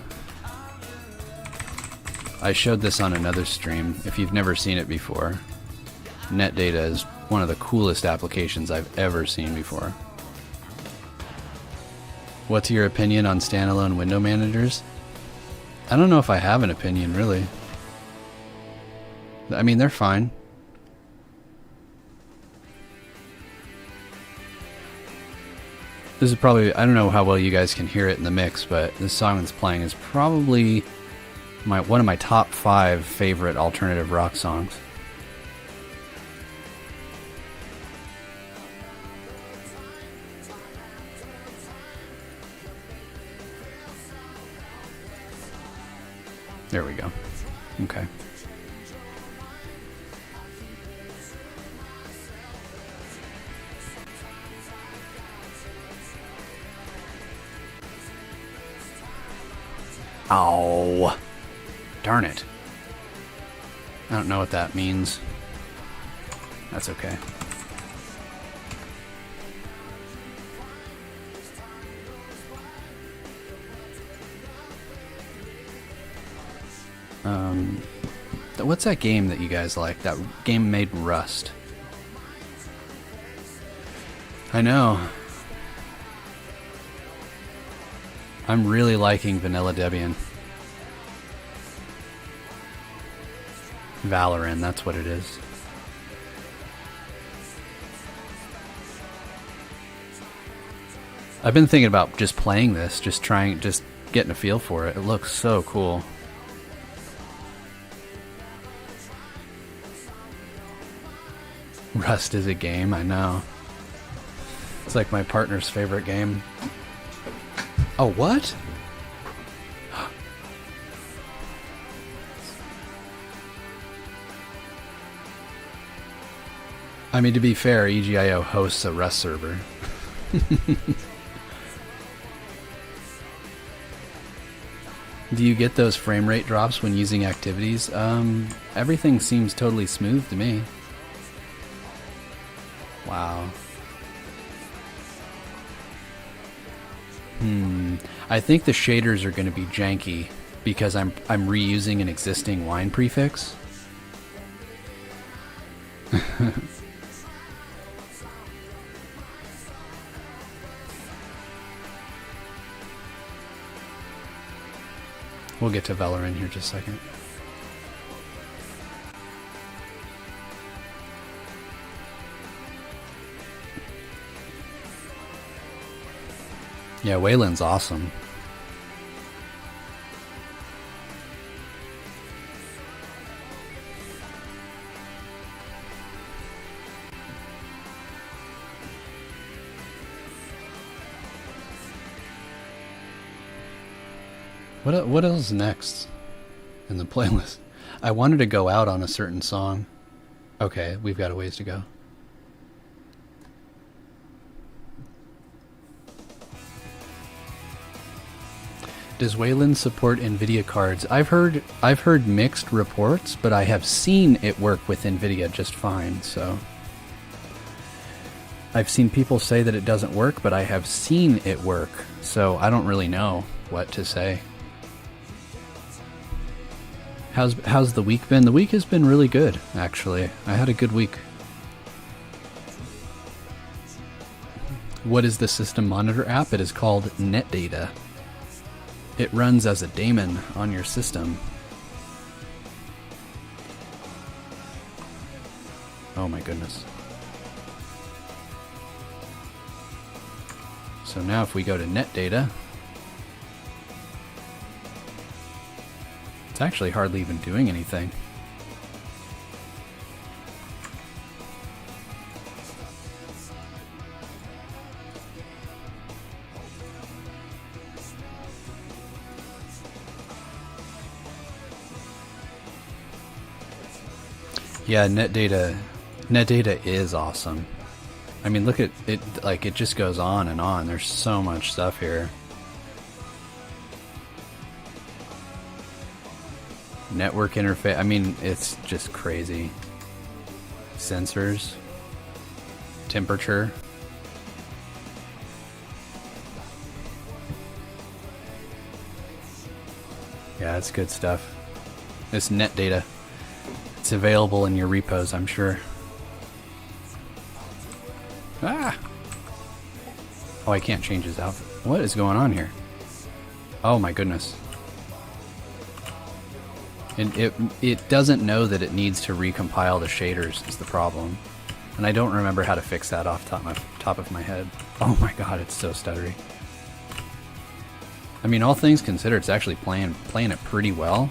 I showed this on another stream. If you've never seen it before, NetData is one of the coolest applications I've ever seen before. What's your opinion on standalone window managers? I don't know if I have an opinion, really. I mean, they're fine. This is probably, I don't know how well you guys can hear it in the mix, but this song that's playing is probably one of my top 5 favorite alternative rock songs. There we go. Okay. Ow. Darn it. I don't know what that means. That's okay. What's that game that you guys like? That game made Rust. I know. I'm really liking Vanilla Debian. Valorant, that's what it is. I've been thinking about just playing this, just getting a feel for it. It looks so cool. Rust is a game, I know. It's like my partner's favorite game. Oh, what? I mean, to be fair, EGIO hosts a Rust server. Do you get those frame rate drops when using activities? Everything seems totally smooth to me. Wow. I think the shaders are going to be janky because I'm reusing an existing line prefix. We'll get to Valorant here in just a second. Yeah, Wayland's awesome. What else is next in the playlist? I wanted to go out on a certain song. Okay, we've got a ways to go. Does Wayland support NVIDIA cards? I've heard mixed reports, but I have seen it work with NVIDIA just fine, so. I've seen people say that it doesn't work, but I have seen it work, so I don't really know what to say. How's the week been? The week has been really good, actually. I had a good week. What is the System Monitor app? It is called NetData. It runs as a daemon on your system. Oh my goodness. So now if we go to NetData, it's actually hardly even doing anything. Yeah, NetData is awesome. I mean, look at it, like, it just goes on and on. There's so much stuff here. Network interface, I mean, it's just crazy. Sensors. Temperature. Yeah, it's good stuff. This NetData. It's available in your repos, I'm sure. Ah! Oh, I can't change his outfit. What is going on here? Oh my goodness. And it doesn't know that it needs to recompile the shaders is the problem. And I don't remember how to fix that off top of my head. Oh my god, it's so stuttery. I mean, all things considered, it's actually playing it pretty well.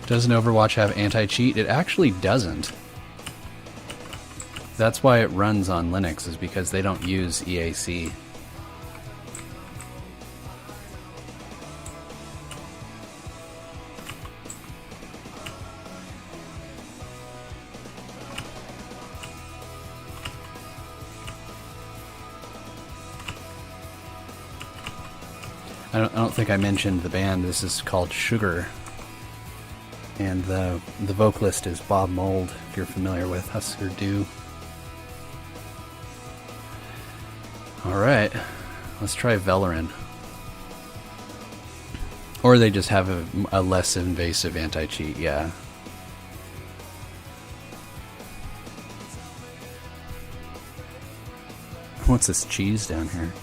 Doesn't Overwatch have anti-cheat? It actually doesn't. That's why it runs on Linux, is because they don't use EAC. I don't think I mentioned the band. This is called Sugar. And the vocalist is Bob Mould, if you're familiar with Husker Du. Alright, let's try Velarin. Or they just have a less invasive anti-cheat, yeah. What's this cheese down here?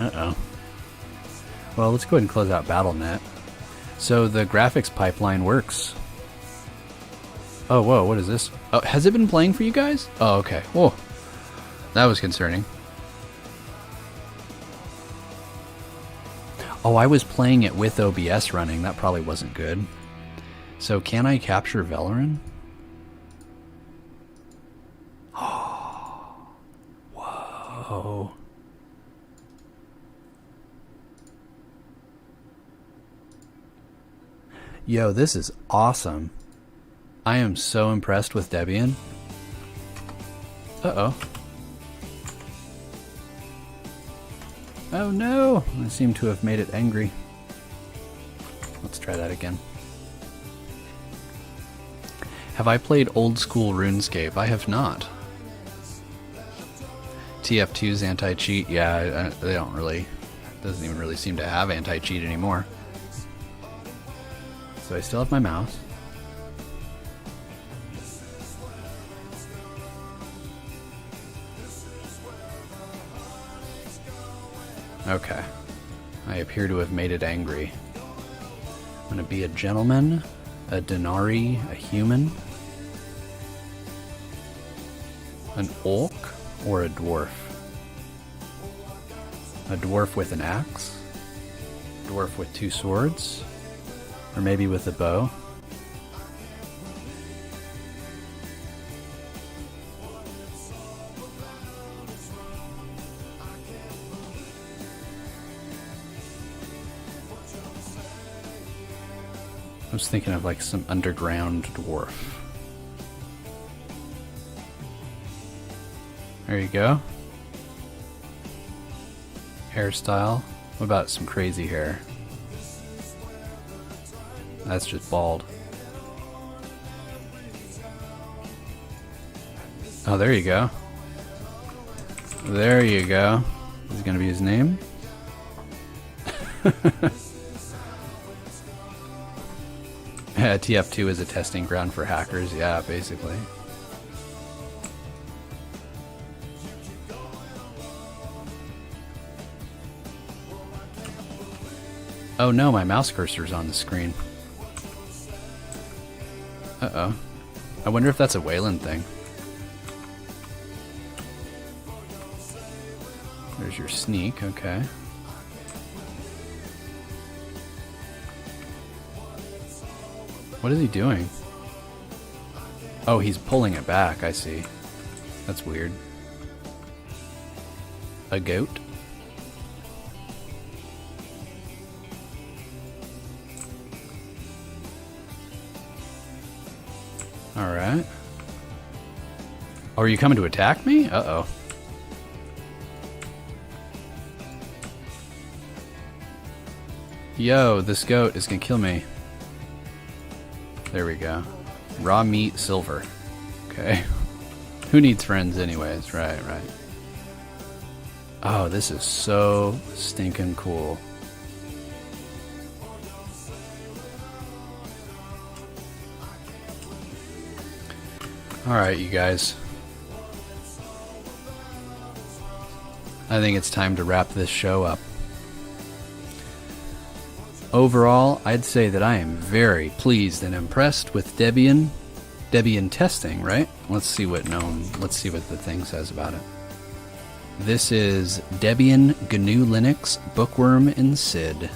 Uh-oh. Well, let's go ahead and close out BattleNet. So the graphics pipeline works. Oh, whoa, what is this? Oh, has it been playing for you guys? Oh, okay. Whoa. That was concerning. Oh, I was playing it with OBS running. That probably wasn't good. So can I capture Velarin? Oh. Whoa. Yo, this is awesome. I am so impressed with Debian. Uh-oh. Oh no! I seem to have made it angry. Let's try that again. Have I played old school RuneScape? I have not. TF2's anti-cheat, yeah, they don't really, doesn't even really seem to have anti-cheat anymore. So I still have my mouse. Okay. I appear to have made it angry. I'm gonna be a gentleman, a denari, a human, an orc, or a dwarf. A dwarf with an axe, a dwarf with 2 swords, or maybe with a bow. I was thinking of like some underground dwarf. There you go. Hairstyle. What about some crazy hair? That's just bald. Oh, there you go. There you go. This is gonna be his name. TF2 is a testing ground for hackers. Yeah, basically. Oh no, my mouse cursor's on the screen. Uh-oh. I wonder if that's a Wayland thing. There's your sneak, okay. What is he doing? Oh, he's pulling it back, I see. That's weird. A goat? Alright. Oh, are you coming to attack me? Uh-oh. Yo, this goat is gonna kill me. There we go. Raw meat silver. Okay. Who needs friends anyways? Right, right. Oh, this is so stinking cool. Alright, you guys. I think it's time to wrap this show up. Overall, I'd say that I am very pleased and impressed with Debian testing, right? Let's see what Gnome, let's see what the thing says about it. This is Debian GNU Linux Bookworm and SID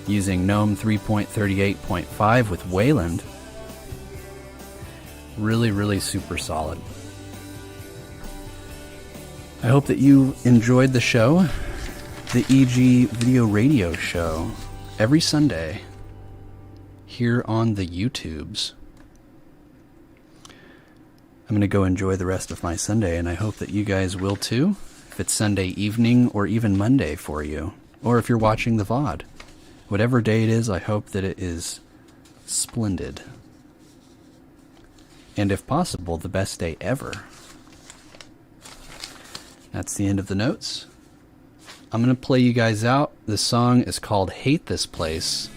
using GNOME 3.38.5 with Wayland. Really, really super solid. I hope that you enjoyed the show. The Egee video radio show every Sunday here on the YouTubes. I'm going to go enjoy the rest of my Sunday, and I hope that you guys will too, if it's Sunday evening or even Monday for you, or if you're watching the VOD. Whatever day it is, I hope that it is splendid. And if possible, the best day ever. That's the end of the notes. I'm going to play you guys out. This song is called Hate This Place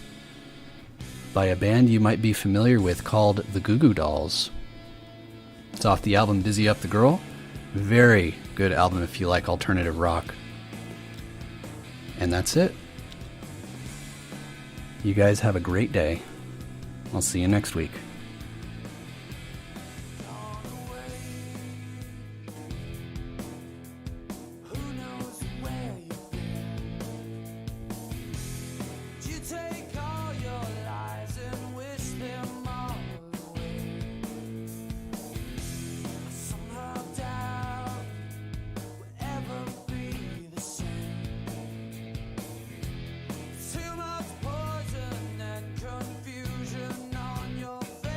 by a band you might be familiar with called the Goo Goo Dolls. It's off the album Busy Up the Girl. Very good album if you like alternative rock. And that's it. You guys have a great day. I'll see you next week. Too much poison and confusion on your face.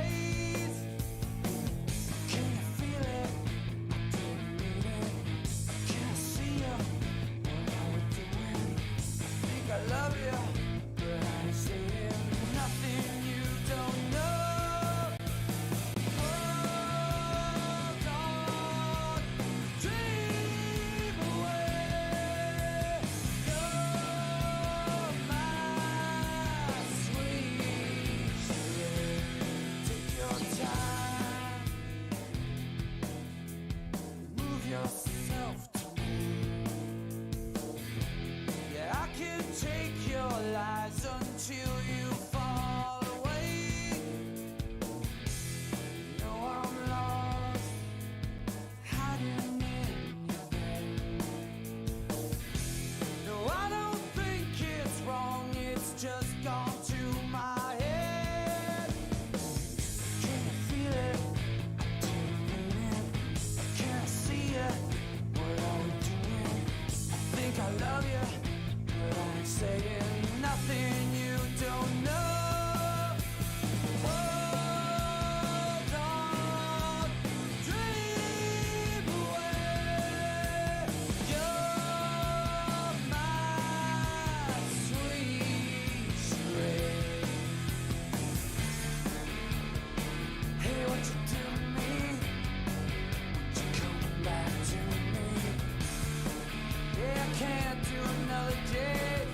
can't do another day.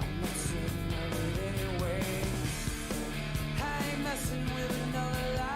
I'm not certain of it anyway. I ain't messing with another life.